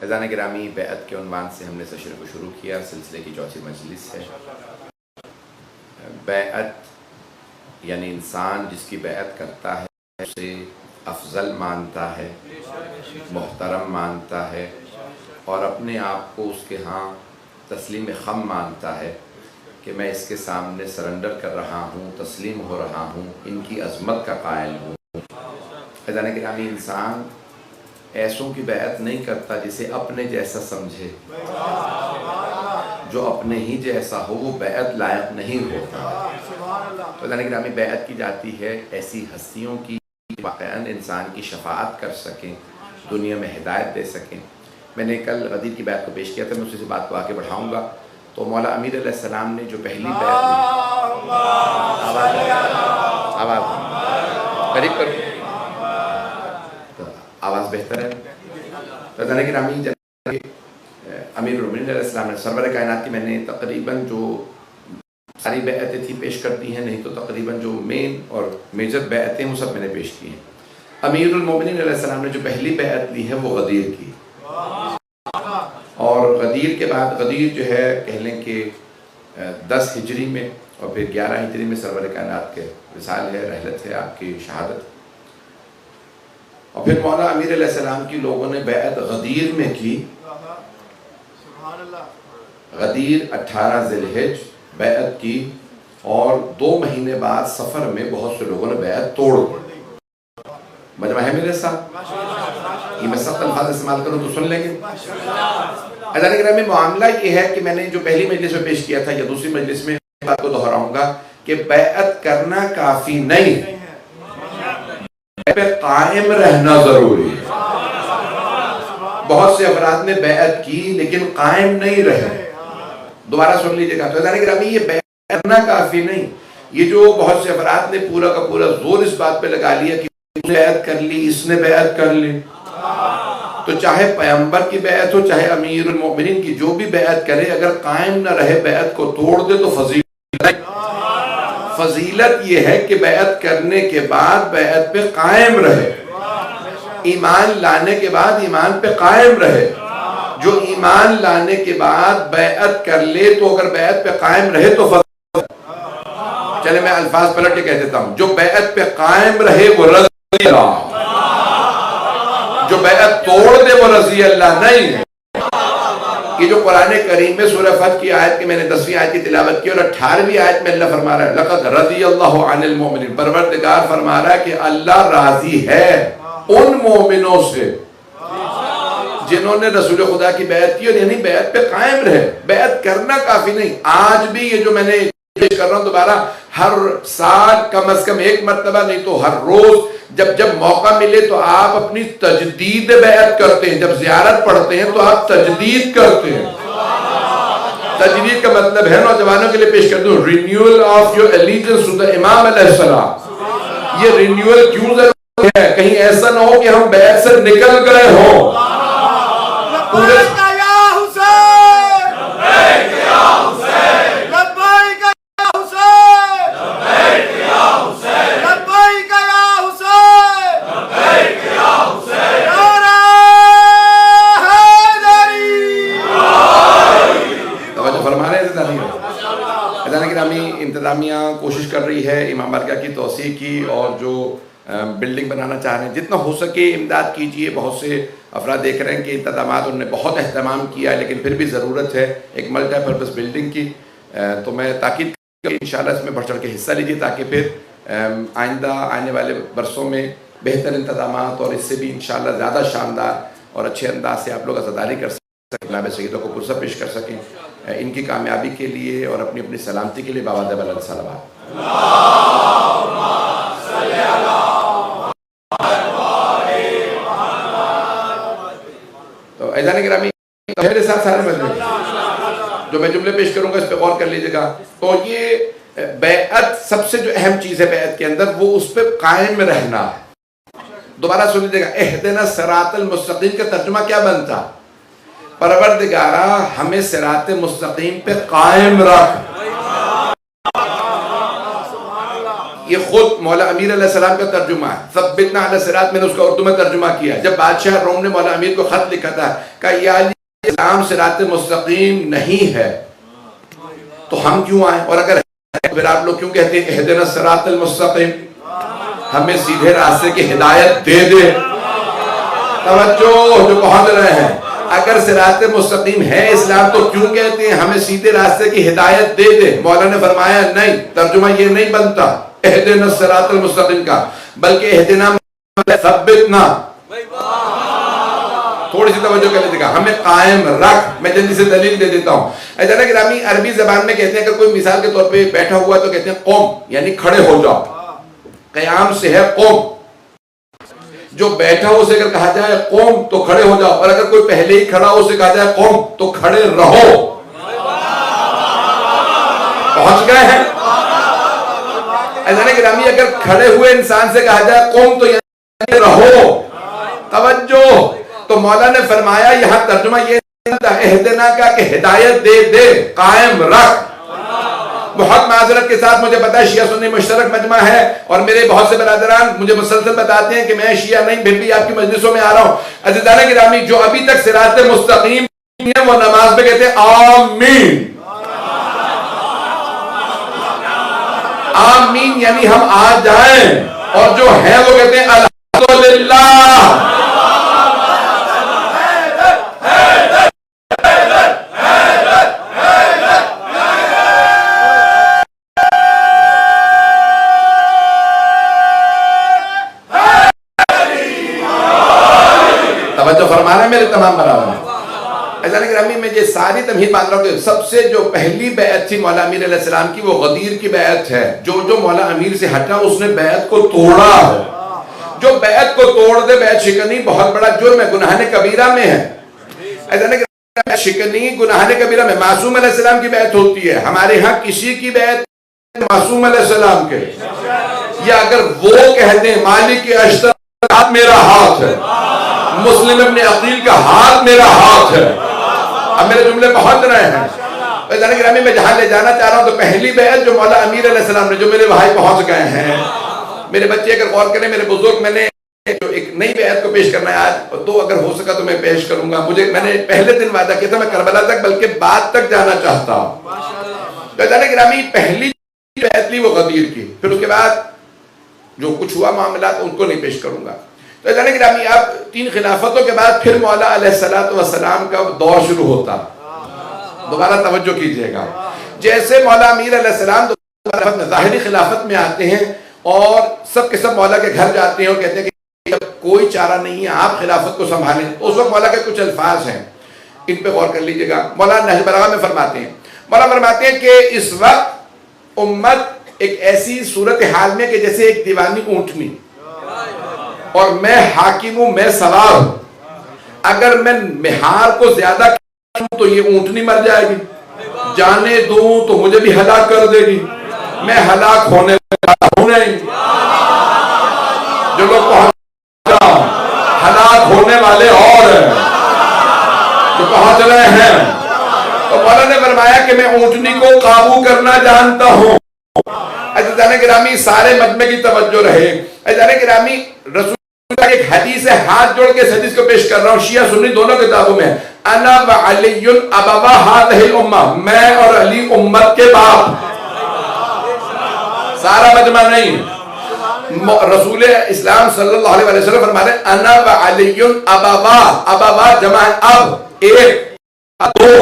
فیضان گرامی، بیعت کے عنوان سے ہم نے سشر کو شروع کیا، سلسلے کی چوتھی مجلس ہے۔ بیعت یعنی انسان جس کی بیعت کرتا ہے اسے افضل مانتا ہے، محترم مانتا ہے، اور اپنے آپ کو اس کے ہاں تسلیم خم مانتا ہے کہ میں اس کے سامنے سرنڈر کر رہا ہوں، تسلیم ہو رہا ہوں، ان کی عظمت کا قائل ہوں۔ فیضان گرامی، انسان ایسوں کی بیعت نہیں کرتا جسے اپنے جیسا سمجھے، جو اپنے ہی جیسا ہو وہ بیعت لائق نہیں ہوتا۔ فیضان گرامی، بیعت کی جاتی ہے ایسی ہستیوں کی واقعاً انسان کی شفاعت کر سکیں، دنیا میں ہدایت دے سکیں۔ میں نے کل غدیر کی بیعت کو پیش کیا تھا، میں اسی سے بات کو آگے بڑھاؤں گا۔ تو مولا امیر علیہ السلام نے جو پہلی بیعت لی، آواز قریب کرو، آواز بہتر ہے۔ فیضان گرامی، جناب امیر المومنین علیہ السلام نے سرور کائنات کی میں نے تقریباً جو ساری بیعتیں تھی پیش کر دی ہیں، نہیں تو تقریباً جو مین اور میجر بیعتیں وہ سب میں نے پیش کی ہیں۔ امیر المومنین علیہ السلام نے جو پہلی بیعت لی ہے وہ غدیر کی، اور غدیر کے بعد غدیر جو ہے کہہ لیں کہ 10 ہجری میں اور پھر 11 ہجری میں سرور کائنات کے وصال ہے، رحلت ہے، آپ کی شہادت۔ اور پھر مولا امیر علیہ السلام کی لوگوں نے بیعت غدیر میں کی۔ غدیر 18 ذی الحج بیعت کی، اور 2 مہینے بعد سفر میں بہت سے لوگوں نے بیعت توڑ دی۔ مجمع ہے میرے ساتھ؟ یہ میں سخت الفاظ استعمال کروں تو سن لیں گے؟ فیضان گرامی، معاملہ یہ ہے کہ میں نے جو پہلی مجلس میں پیش کیا تھا یا دوسری مجلس میں بات کو دہراؤں گا کہ بیعت کرنا کافی نہیں، پہ قائم رہنا ضروری ہے۔ بہت سے افراد نے بیعت کی لیکن قائم نہیں رہے۔ دوبارہ سن لیجئے گا، فیضان گرامی، یہ بیعت کرنا کافی نہیں۔ یہ جو بہت سے افراد نے پورا کا پورا زور اس بات پہ لگا لیا کہ اس نے بیعت کر لی، اس نے بیعت کر لی، تو چاہے پیغمبر کی بیعت ہو چاہے امیر المومنین کی، جو بھی بیعت کرے اگر قائم نہ رہے، بیعت کو توڑ دے تو فضیلت یہ ہے کہ بیعت کرنے کے بعد بیعت پہ قائم رہے، ایمان لانے کے بعد ایمان پہ قائم رہے۔ جو ایمان لانے کے بعد بیعت کر لے تو اگر بیعت پہ قائم رہے تو فضیلت۔ چلے میں الفاظ پلٹ کے کہہ دیتا ہوں، جو بیعت پہ قائم رہے وہ رضی اللہ، جو بیعت توڑ دے وہ رضی اللہ نہیں ہے۔ یہ جو قرآن کریم میں سورہ فتح کی آیت کی میں نے 10ویں آیت کی تلاوت کی اور 18ویں آیت میں اللہ فرما رہا ہے لَقَدْ رَضِيَ اللَّهُ عَنِ الْمُؤْمِنِينَ، پروردگار فرما رہا ہے کہ اللہ راضی ہے ان مومنوں سے جنہوں نے رسول خدا کی بیعت کی، اور یعنی بیعت پہ قائم رہے۔ بیعت کرنا کافی نہیں۔ آج بھی یہ جو میں نے پیش کر رہا ہوں دوبارہ، ہر سال کم از کم 1 مرتبہ نہیں تو ہر روز جب موقع ملے تو آپ اپنی تجدید بیعت کرتے ہیں۔ جب زیارت پڑھتے ہیں تو آپ تجدید کرتے ہیں۔ تجدید کا مطلب ہے، نوجوانوں کے لیے پیش کر دوں، renewal of your allegiance to the امام علیہ السلام۔ یہ رینیول کیوں ضروری ہے؟ کہیں ایسا نہ ہو کہ ہم بیعت سے نکل گئے ہوں۔ پورے انتظامیہ کوشش کر رہی ہے امام بارگاہ کی توسیع کی، اور جو بلڈنگ بنانا چاہ رہے ہیں جتنا ہو سکے امداد کیجئے۔ بہت سے افراد دیکھ رہے ہیں کہ انتظامات انہوں نے بہت اہتمام کیا، لیکن پھر بھی ضرورت ہے ایک ملٹی پرپس بلڈنگ کی۔ تو میں تاکید کروں کہ انشاءاللہ اس میں بڑھ چڑھ کے حصہ لیجئے تاکہ پھر آئندہ آنے والے برسوں میں بہتر انتظامات اور اس سے بھی انشاءاللہ زیادہ شاندار اور اچھے انداز سے آپ لوگ عزاداری کر سکیں، جناب شہیدوں کو پرسہ پیش کر سکیں۔ ان کی کامیابی کے لیے اور اپنی اپنی سلامتی کے لیے بابا بلند صلوات۔ تو ایزان گرامی، میرے ساتھ سارے مجموعے جو میں جملے پیش کروں گا اس پہ غور کر لیجئے گا۔ تو یہ بیعت سب سے جو اہم چیز ہے بیعت کے اندر وہ اس پہ قائم رہنا ہے۔ دوبارہ سن لیجئے گا، اہدنا الصراط المستقیم کا ترجمہ کیا بنتا؟ پروردگارہ ہمیں صراط مستقیم پہ قائم رکھ۔ یہ خود مولا امیر علیہ السلام کا ترجمہ ہے. ثبتنا علی الصراط، میں نے اس کا اردو میں ترجمہ کیا. جب بادشاہ روم نے مولا امیر کو خط لکھا تھا کہ یا علی اسلام صراط مستقیم نہیں ہے تو ہم کیوں آئیں، اور اگر پھر آپ لوگ کیوں کہتے ہیں اہدنا الصراط المستقیم، ہمیں سیدھے راستے کی ہدایت دے دے. توجہ جو پہنچ رہے ہیں، اگر صراط مستقیم ہے اسلام تو کیوں کہتے ہیں ہمیں سیدھے راستے کی ہدایت دے دے. مولا نے فرمایا نہیں، ترجمہ یہ نہیں بنتا اہدنا الصراط المستقیم کا، بلکہ اہدنا ثبتنا. تھوڑی سی توجہ کر لیجیے گا، ہمیں قائم رکھ. میں جلدی سے دلیل دے دیتا ہوں. جناب گرامی عربی زبان میں کہتے ہیں کہ کوئی مثال کے طور پہ بیٹھا ہوا تو کہتے ہیں قوم، یعنی کھڑے ہو جاؤ. قیام سے ہے قوم، جو بیٹھا ہو اسے اگر کہا جائے قوم تو کھڑے ہو جاؤ، اور اگر کوئی پہلے ہی کھڑا ہو اسے کہا جائے قوم تو کھڑے رہو. پہنچ گئے ہیں. جناب گرامی اگر کھڑے ہوئے انسان سے کہا جائے قوم تو یعنی رہو. توجہ. تو مولا نے فرمایا یہاں ترجمہ یہ اہدنا کا کہ ہدایت دے دے، قائم رکھ. بہت معذرت کے ساتھ مجھے پتا ہے شیعہ سنی مشترک مجمع ہے، اور میرے بہت سے برادران مجھے مسلسل بتاتے ہیں کہ میں شیعہ نہیں، پھر بھی آپ کی مجلسوں میں آ رہا ہوں. عزیزان گرامی جو ابھی تک صراط مستقیم ہے وہ نماز میں کہتے ہیں آمین. آمین یعنی ہم آ جائیں، اور جو ہیں وہ کہتے ہیں الحمدللہ. فرما رہے ہیں میرے تمام برابر. ایسا گرامی میں یہ ساری تمہید مان رہا ہوں کہ سب سے جو پہلی بیعت تھی مولا امیر علیہ السلام کی وہ غدیر کی بیعت ہے. جو مولا امیر سے ہٹا اس نے بیعت کو توڑا ہے. جو بیعت کو توڑ دے بیعت شکنی بہت بڑا جرم ہے، گناہ کبیرہ میں ہے. ایسا بیعت شکنی گناہ کبیرہ میں. معصوم علیہ السلام کی بیعت ہوتی ہے، ہمارے ہاں کسی کی بیعت معصوم علیہ السلام کے، یا اگر وہ کہتے ہیں مالک کے اشتر میرا ہاتھ ہے، مسلم ابن عقیل کا ہاتھ میرا ہاتھ ہے. اب میرے جملے پہنچ رہے ہیں. جناب گرامی میں جہاں لے جانا چاہ رہا ہوں تو پہلی بیعت جو مولا امیر علیہ السلام نے، جو میرے بھائی پہنچ گئے ہیں، میرے بچے اگر غور کریں، میرے بزرگ، میں نے جو ایک نئی بیعت کو پیش کرنا ہے آج، تو اگر ہو سکا تو میں پیش کروں گا. میں نے پہلے دن وعدہ کیا تھا میں کربلا تک بلکہ بعد تک جانا چاہتا ہوں. جناب گرامی پہلی بیعت لی وہ غدیر کی، پھر اس کے بعد جو کچھ ہوا معاملات ان کو نہیں پیش کروں گا. تو جناب گرامی اب 3 خلافتوں کے بعد پھر مولا علیہ السلام کا دور شروع ہوتا. دوبارہ توجہ کیجئے گا. جیسے مولا امیر علیہ السلام ظاہری خلافت میں آتے ہیں اور سب کے سب مولا کے گھر جاتے ہیں اور کہتے ہیں کہ جب کوئی چارہ نہیں ہے آپ خلافت کو سنبھالیں، تو اس وقت مولا کے کچھ الفاظ ہیں، ان پہ غور کر لیجئے گا. مولا نہج البلاغہ میں فرماتے ہیں، مولا فرماتے ہیں کہ اس وقت امت ایک ایسی صورتحال میں کہ جیسے ایک دیوانی اونٹنی، اور میں حاکم ہوں، میں سوار ہوں. اگر میں مہار کو زیادہ کروں تو یہ اونٹنی مر جائے گی، جانے دوں تو مجھے بھی ہلاک کر دے گی. میں ہلاک ہونے والا ہوں نہیں. جو لوگ پہنچ جاؤں، ہلاک ہونے والے اور ہیں جو پہنچ رہے ہیں. تو مولا نے فرمایا کہ میں اونٹنی کو قابو کرنا جانتا ہوں. عزیزان گرامی سارے مجمع کی توجہ رہے. عزیزان گرامی رسول ایک حدیث ہے، ہاتھ جوڑ کے اس حدیث کو پیش کر رہا ہوں، شیعہ سنی دونوں کتابوں میں. انا وعلی ابوا هذه الامہ، میں اور علی امت کے باپ. سارا مجمع نہیں، رسول اسلام صلی اللہ علیہ وسلم فرما رہے ہیں انا وعلی ابوا. ابوا جمع اب، ایک، دو،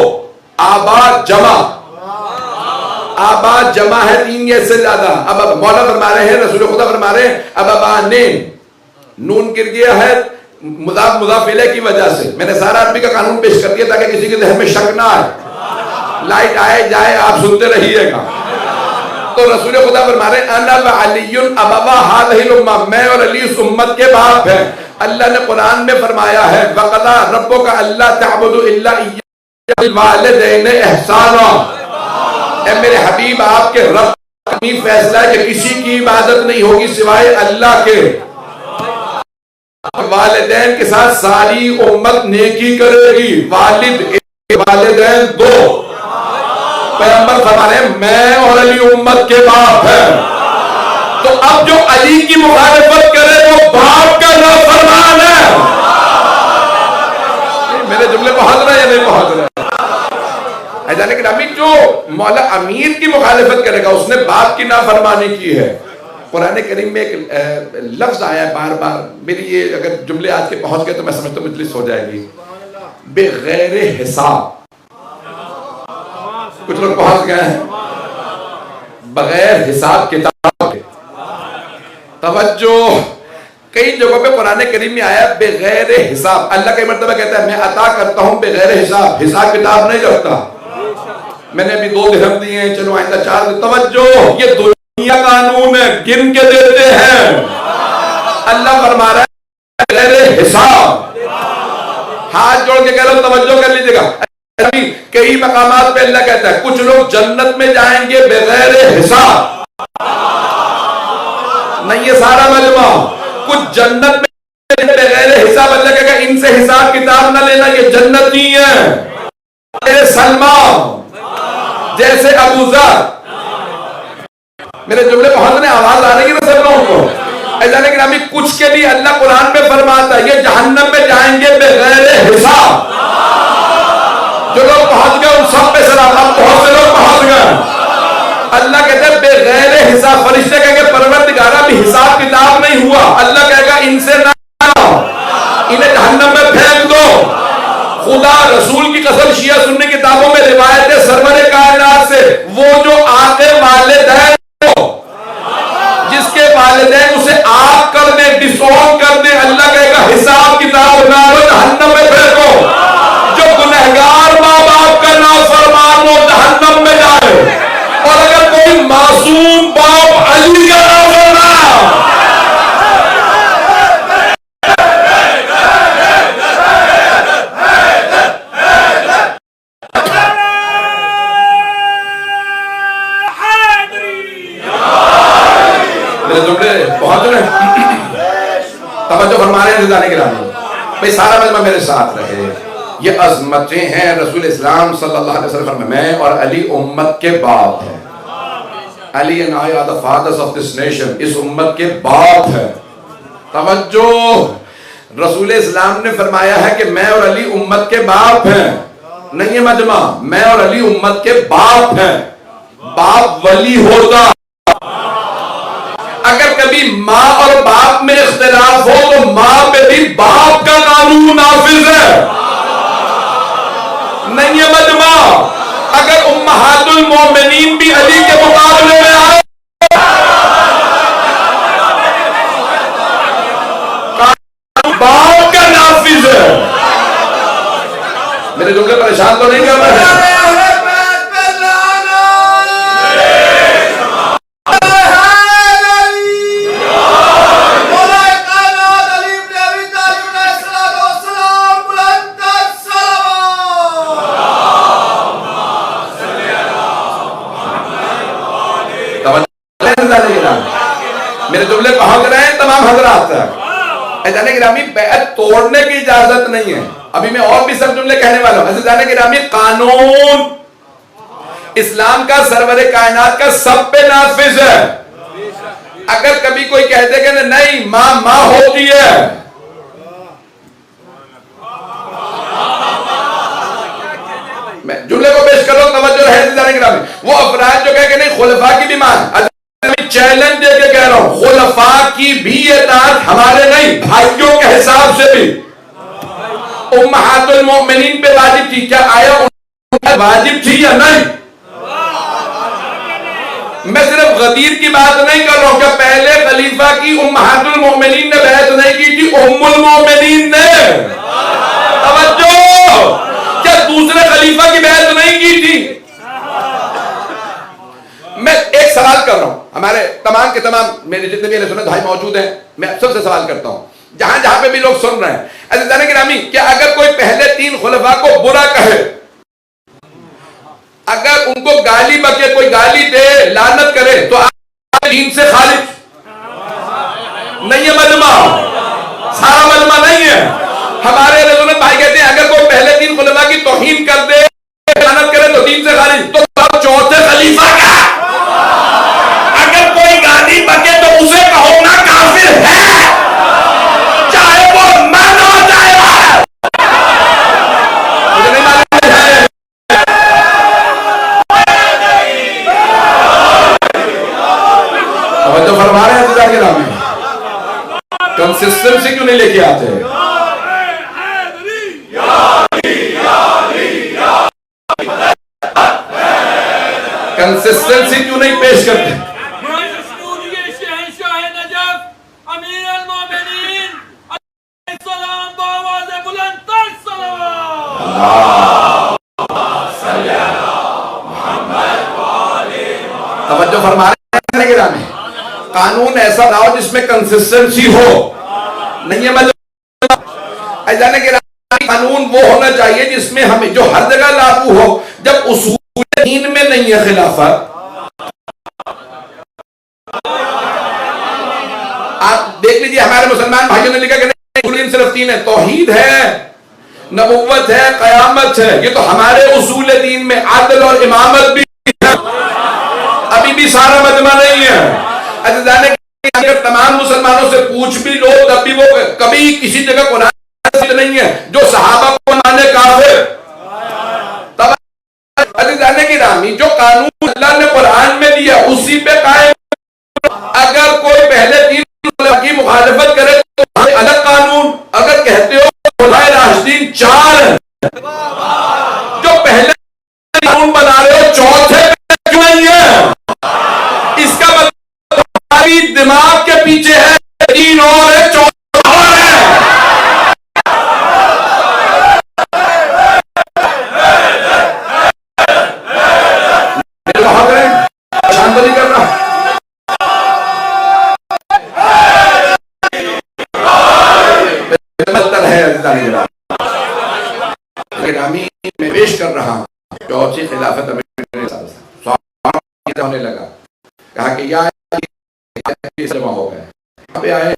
آبا جمع. آبا جمع ہے 3 یا اس سے زیادہ. اب مولا فرما رہے ہیں، رسول خدا فرما رہے ہیں ابوا نے، نون گر گیا ہے مضاف مضاف الیہ کی وجہ سے. میں نے سارا عربی کا قانون پیش کر دیا تاکہ کسی کے ذہن میں شک نہ آئے. لائٹ آئے جائے آپ سنتے رہیے گا. تو رسول خدا فرما رہے ہیں انا وعلی ابوا هذه الامہ، میں اور علی اس امت کے باپ ہیں. اللہ نے قرآن میں فرمایا ہے وَقَضَىٰ رَبُّكَ أَلَّا تَعْبُدُوا إِلَّا إِيَّاهُ وَبِالْوَالِدَيْنِ إِحْسَانًا. اے میرے حبیب آپ کے رب کا فیصلہ ہے کہ کسی کی عبادت نہیں ہوگی سوائے اللہ کے. والدین کے ساتھ ساری امت نیکی کرے گی. والد ایک، والدین 2. پیغمبر فرما رہے ہیں میں اور علی امت کے باپ ہیں. تو اب جو علی کی مخالفت کرے وہ باپ کا نافرمان ہے. میرے جملے کو حاضر ہے یا نہیں حاضر ہے؟ ایجانے کے نامی جو مولا امیر کی مخالفت کرے گا اس نے باپ کی نافرمانی کی ہے. قرآن کریم میں ایک لفظ آیا ہے بار بار, میری یہ اگر جملے آج کے پہنچ گئے تو میں سمجھتا ہوں مجلس ہو جائے گی. بغیر حساب, کچھ لوگ پہنچ گئے ہیں بغیر حساب کتاب کے. توجہ, کئی جگہوں پہ قرآن کریم میں آیا بغیر حساب. اللہ کئی مرتبہ کہتا ہے میں عطا کرتا ہوں بغیر حساب, حساب کتاب نہیں رکھتا. میں نے ابھی 2 درہم دیے ہیں, چلو آئندہ 4. توجہ, یہ دنیا قانون ہے, گن کے دیتے ہیں. اللہ فرما رہا ہے بغیر حساب. ہاتھ جوڑ کے کہہ رہا ہوں توجہ کر لیجیے گا. کئی مقامات پہ اللہ کہتا ہے کچھ لوگ جنت میں جائیں گے بغیر حساب. نہیں یہ سارا مجمع, کچھ جنت میں بغیر حساب. اللہ کہے گا ان سے حساب کتاب نہ لینا, یہ جنتی ہیں. جیسے سلمان, جیسے ابو ذر. میرے جملے پہنچنے آواز آ رہی ہے نا سب لوگوں کو؟ ایسا نہیں کہ کچھ کے لیے اللہ قرآن میں فرماتا ہے یہ جہنم میں جائیں گے بغیر حساب. جو لوگ پہنچ گئے ان سب پہ سلام. اب بہت سے لوگ پہنچ گئے. اللہ کہتے ہیں بغیر حساب. فرشتے کہیں گے پروردگارہ بھی حساب کتاب نہیں ہوا. اللہ کہے گا ان سے نہ, انہیں جہنم میں پھینک دو. خدا رسول کی قسم, شیعہ سنی کتابوں میں روایت ہے سرور کائنات سے, وہ جو آقے والدین جس کے والدین اسے آگ کر دیں, ڈسون کر دیں, اللہ کہے گا حساب کتاب نہ ہو, جہنم میں پھینکو. جو گنہگار ماں باپ کا نافرمان ہو جہنم میں جائے, اور اگر کوئی معصوم باپ علی کا نافرمان. میرے جملے پہنچ رہے ہیں, توجہ فرما رہے ہیں رضانے کے رانی بھئی, سارا مجمع میرے ساتھ رہے. یہ عظمتیں ہیں رسول اسلام صلی اللہ علیہ وسلم. میں اور علی امت کے باپ ہیں. علی and I are the fathers of this nation. اس امت کے باپ ہیں. توجہ, رسول اسلام نے فرمایا ہے کہ میں اور علی امت کے باپ ہیں. نہیں ہے مجمع, میں اور علی امت کے باپ ہیں. باپ ولی ہوتا. اگر کبھی ماں اور باپ میں اختلاف ہو تو ماں پہ بھی باپ کا قانون نافذ ہے. نہیں ہے مجمع, اگر امہات المومنین بھی علی کے مقابلے میں آئے باپ کا نافذ ہے. میرے جملے پریشان تو نہیں کر رہے ہیں؟ میرے جملے پہنچ رہے ہیں تمام حضرات. عزیزان گرامی, بیعت توڑنے کی اجازت نہیں ہے. ابھی میں اور بھی سب جملے کہنے والا ہوں. عزیزان گرامی, قانون اسلام کا سرور کائنات کا سب پہ نافذ ہے. اگر کبھی کوئی کہتے کہ نہیں ماں ہوتی ہے, میں جملے کو پیش کرو, توجہ رہے عزیزان گرامی. وہ افراد جو کہے کہ نہیں خلفاء کی بھی مان, چیلنج دے کے کہہ رہا ہوں خلفاء کی بھی اطاعت ہمارے نہیں, بھائیوں کے حساب سے بھی. امہات المؤمنین پہ واجب تھی, کیا آیا واجب تھی یا نہیں؟ میں صرف غدیر کی بات نہیں کر رہا ہوں. کیا پہلے خلیفہ کی امہات المؤمنین نے بیعت نہیں کی تھی؟ ام المؤمنین نے. توجہ, کیا دوسرے خلیفہ کی بیعت نہیں کی تھی؟ میں ایک سوال کر رہا ہوں, ہمارے تمام کے تمام میرے جتنے بھی اہل سنت بھائی موجود ہیں, میں سب سے سوال کرتا ہوں جہاں جہاں پہ بھی لوگ سن رہے ہیں. عزیزان گرامی, کیا اگر کوئی پہلے 3 خلفاء کو برا کہے, اگر ان کو گالی بکے, کوئی گالی دے, لعنت کرے, تو آپ دین سے خارج نہیں ہے مجمع, سارا مجمع نہیں ہے. ہمارے اہل سنت بھائی کہتے ہیں اگر کوئی پہلے 3 خلفاء کی توہین کر دے, لعنت کرے, تو دین سے خارج. تو چوتھے خلیفہ کا اگر کوئی گالی بکے تو میں لے کے آتے ہیں. کنسسٹنسی کیوں نہیں پیش کرتے؟ توجہ فرما رہے ہیں گرامی. قانون ایسا لاؤ جس میں کنسسٹنسی ہو. نہیں ہے ایسا نہیں گرامی. قانون وہ ہونا چاہیے جس میں ہمیں جو ہر جگہ لاگو ہو. جب اصول دین میں نہیں ہے خلافت, آپ دیکھ لیجئے ہمارے مسلمان بھائیوں نے لکھا کہ نہیں صرف تین ہے, توحید ہے, نبوت ہے, قیامت ہے. یہ تو ہمارے اصول دین میں عدل اور امامت بھی ہے. ابھی بھی سارا مجمع نہیں ہے. اگر تمام مسلمانوں سے پوچھ بھی لو تب بھی وہ کبھی کسی جگہ قرآن نہیں ہے جو صحابہ کو مانے کافر. عزیزانے کی رامی, جو قانون اللہ نے قرآن میں دیا اسی پہ قائم. اگر کوئی پہلے تین کی مخالفت کرے تو الگ قانون. اگر کہتے ہو خلفائے راشدین 4 ہیں, جو پہلے قانون بنا رہے ہو چوتھے پہ کیوں نہیں ہے؟ اس کا مطلب ہماری دماغ کے پیچھے ہے 3 اور ہے, 4 اور ہے. شانتی کر رہا میں پیش کر رہا ہوں چوتھی خلافت ہونے لگا. کہا کہ یا جمع ہو گئے. یہاں پہ آئے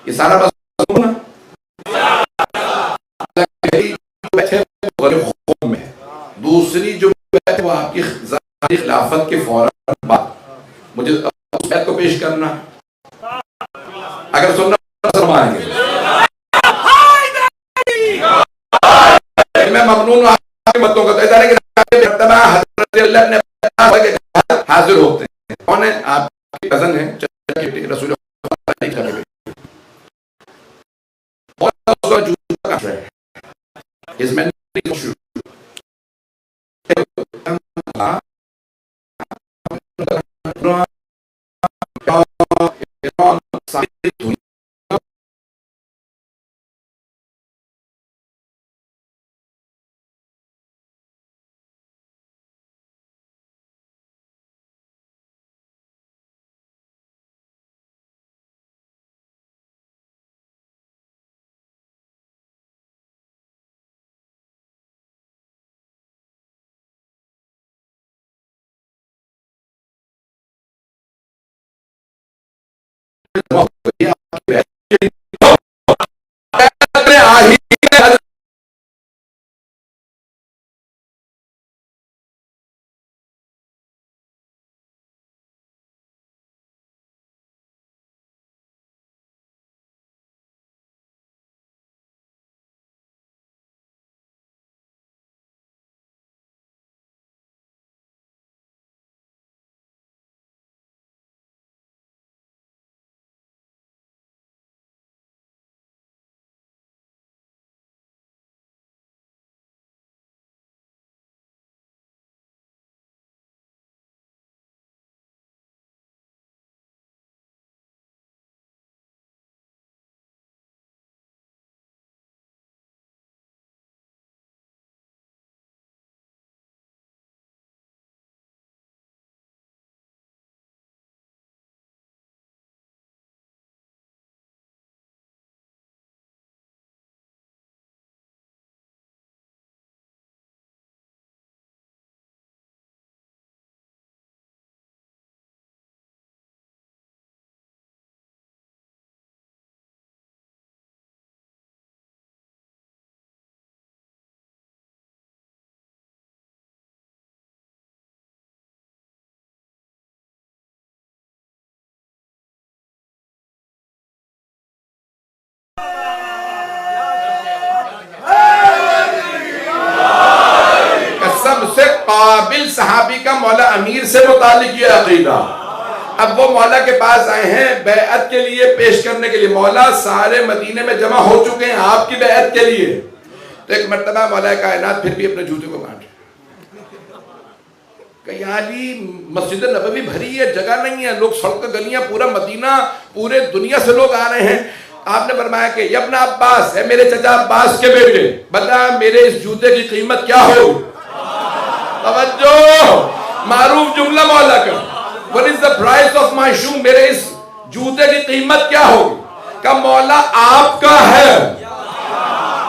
یہ سارا بس میں. دوسری جو وہ آپ کی خلافت کے فوراً بعد مجھے اس بیت کو پیش کرنا. اگر سننا سنوائیں گے میں ممنون ہوں آپ کے متوں کا. تو ادارے کے حضرت اللہ نے حاضر ہوتے ہیں. کون ہے؟ آپ کی کزن ہے رسول اللہ. قابل صحابی کا مولا امیر سے متعلق یہ عقیدہ اب وہ مولا کے پاس آئے ہیں بیعت کے لیے، پیش کرنے کے لیے. مولا سارے مدینے میں جمع ہو چکے ہیں آپ کی بیعت کے لیے. تو ایک مرتبہ مولا کائنات پھر بھی اپنے جوتے کو کاٹ کہ یا علی مسجد نبوی بھری ہے، جگہ نہیں ہے، لوگ سڑک گلیاں، پورا مدینہ، پورے دنیا سے لوگ آ رہے ہیں. آپ نے فرمایا کہ ابن عباس ہے میرے چچا عباس کے بیٹے، بتا میرے اس جوتے کی قیمت کیا ہوگی؟ توجہ، معروف جملہ مولا کا، what is the price of my shoe، میرے اس جوتے کی قیمت کیا ہوگی؟ کہ مولا آپ کا ہے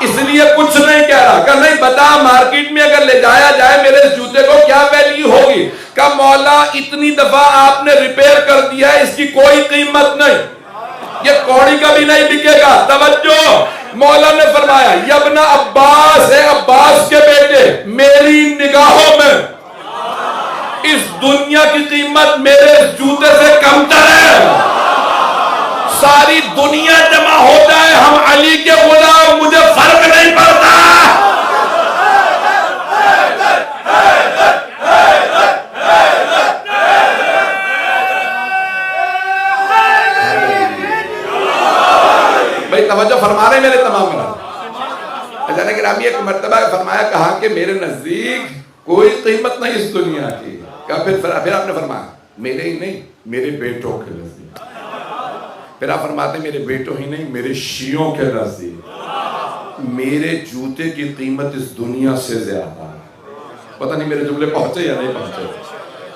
اس لیے کچھ نہیں کہہ رہا. کہ نہیں بتا مارکیٹ میں اگر لے جایا جائے میرے اس جوتے کو کیا ویلیو ہوگی؟ کہ مولا اتنی دفعہ آپ نے ریپیئر کر دیا ہے، اس کی کوئی قیمت نہیں، یہ کوڑی کا بھی نہیں بکے گا. توجہ، مولا نے فرمایا ابن عباس ہے عباس کے بیٹے، میری نگاہوں میں اس دنیا کی قیمت میرے جوتے سے کم تر ہے. ساری دنیا جمع ہو جائے ہم علی کے غلام، مجھے فرق نہیں پڑتا. بھائی توجہ فرما رہے میرے تمام مراد. جانے گرامی ایک مرتبہ فرمایا، کہا کہ میرے نزدیک کوئی قیمت نہیں اس دنیا کی. پھر آپ نے فرمایا میرے ہی نہیں میرے بیٹوں کے نزدیک. پھر آپ فرماتے ہیں میرے بیٹوں ہی نہیں میرے شیعوں کے نزدیک میرے جوتے کی قیمت اس دنیا سے زیادہ. پتہ نہیں میرے جملے پہنچے یا نہیں پہنچے.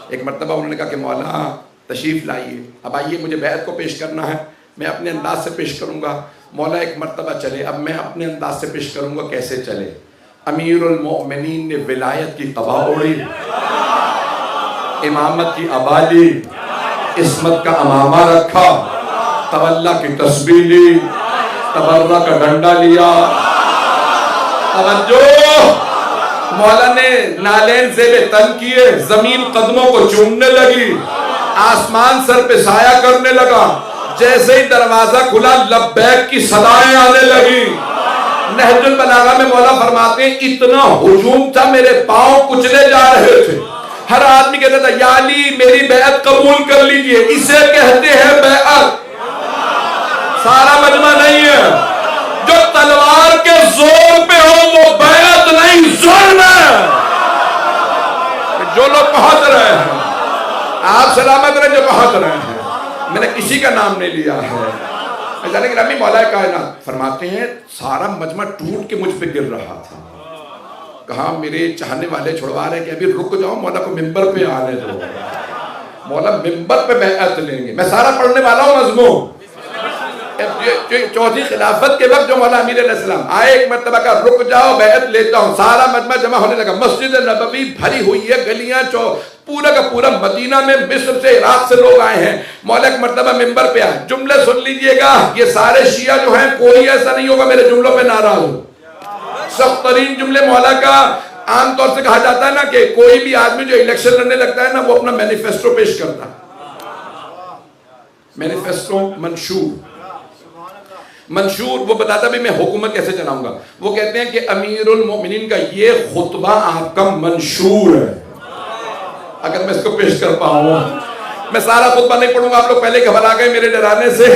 ایک مرتبہ انہوں نے کہا کہ مولا تشریف لائیے، اب آئیے مجھے بیعت کو پیش کرنا ہے، میں اپنے انداز سے پیش کروں گا. مولا ایک مرتبہ چلے، اب میں اپنے انداز سے پیش کروں گا. کیسے چلے؟ امیر المؤمنین نے ولایت کی قبا اوڑھی، امامت کی عبا لی، عصمت کا امامہ رکھا، تولا کی تسبیح لی، تبرہ کا ڈنڈا لیا. توجہ، مولا نے نالین زیب تن کیے، زمین قدموں کو چومنے لگی، آسمان سر پہ سایہ کرنے لگا. جیسے ہی دروازہ کھلا لبیک کی صدائیں آنے لگی. نہج البلاغہ میں مولا فرماتے ہیں اتنا ہجوم تھا میرے پاؤں کچلے جا رہے تھے. ہر آدمی کہتا تھا یا علی میری بیعت قبول کر لیجئے، اسے کہتے ہیں بیعت. سارا مجمع نہیں ہے، جو تلوار کے زور پہ ہو وہ بیعت نہیں ظلم ہے. جو لوگ پہنچ رہے ہیں آپ سلامت رہے، جو پہنچ رہے ہیں، میں نے کسی کا نام نہیں لیا ہے. جانے کہ رامی مولا کائنات فرماتے ہیں سارا مجمع ٹوٹ کے مجھ پہ گر رہا تھا. کہا میرے چاہنے والے چھڑوا رہے کہ ابھی رک جاؤ، مولا کو ممبر پہ آنے دو، مولا ممبر پہ بیعت لیں گے. میں سارا پڑھنے والا ہوں مضمون. چوتھی خلافت کے وقت جو مولا امیر علیہ السلام آئے، ایک مرتبہ کا رک جاؤ بیعت لیتا ہوں. سارا مجمع جمع ہونے لگا. مسجد نبوی بھری ہوئی ہے، گلیاں پورا کا پورا مدینہ میں مصر سے عراق سے لوگ آئے ہیں. مولا ایک مرتبہ ممبر پہ آئے. جملے سن لیجئے گا، یہ سارے شیعہ جو ہیں کوئی ایسا نہیں ہوگا میرے جملوں پہ ناراض ہو. سخت ترین جملے مولا کا عام طور سے کہا جاتا ہے نا کہ کوئی بھی آدمی جو الیکشن لڑنے لگتا ہے نا وہ اپنا مینیفیسٹو پیش کرتا ہے. مینیفیسٹو منشور وہ بتاتا بھی میں حکومت کیسے چلاؤں گا. وہ کہتے ہیں کہ امیر المومنین کا یہ خطبہ آپ کا منشور ہے. اگر میں اس کو پیش کر پاؤں، میں سارا خطبہ نہیں پڑھوں گا، آپ لوگ پہلے گھبرا گئے میرے ڈرانے سے.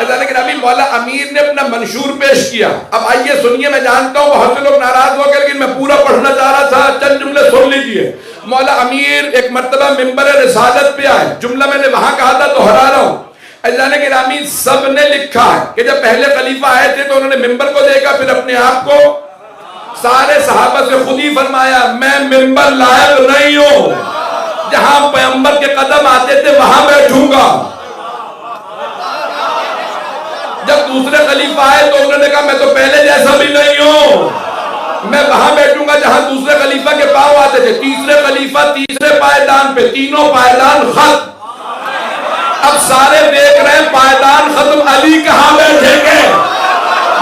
لیکن ابھی مولا امیر نے اپنا منشور پیش کیا. اب آئیے سنیے، میں جانتا ہوں بہت سے لوگ ناراض ہو گئے لیکن میں پورا پڑھنا چاہ رہا تھا. چند جملے سن لیجئے. مولا امیر ایک مرتبہ ممبر رسالت پہ آئے. جملہ میں نے وہاں کہا تھا تو ہرا رہا ہوں. اللہ کے رامی سب نے لکھا ہے کہ جب پہلے خلیفہ آئے تھے تو انہوں نے ممبر کو دیکھا، پھر اپنے آپ کو. سارے صحابہ سے خود ہی فرمایا میں ممبر لائق نہیں ہوں، جہاں پیغمبر کے قدم آتے تھے وہاں بیٹھوں گا. جب دوسرے خلیفہ آئے تو انہوں نے کہا میں تو پہلے جیسا بھی نہیں ہوں، میں وہاں بیٹھوں گا جہاں دوسرے خلیفہ کے پاؤں آتے تھے. تیسرے خلیفہ تیسرے پائیدان پہ، تینوں پائیدان ختم. اب سارے دیکھ رہے ہیں پائیدان ختم، علی کہاں بیٹھیں گے؟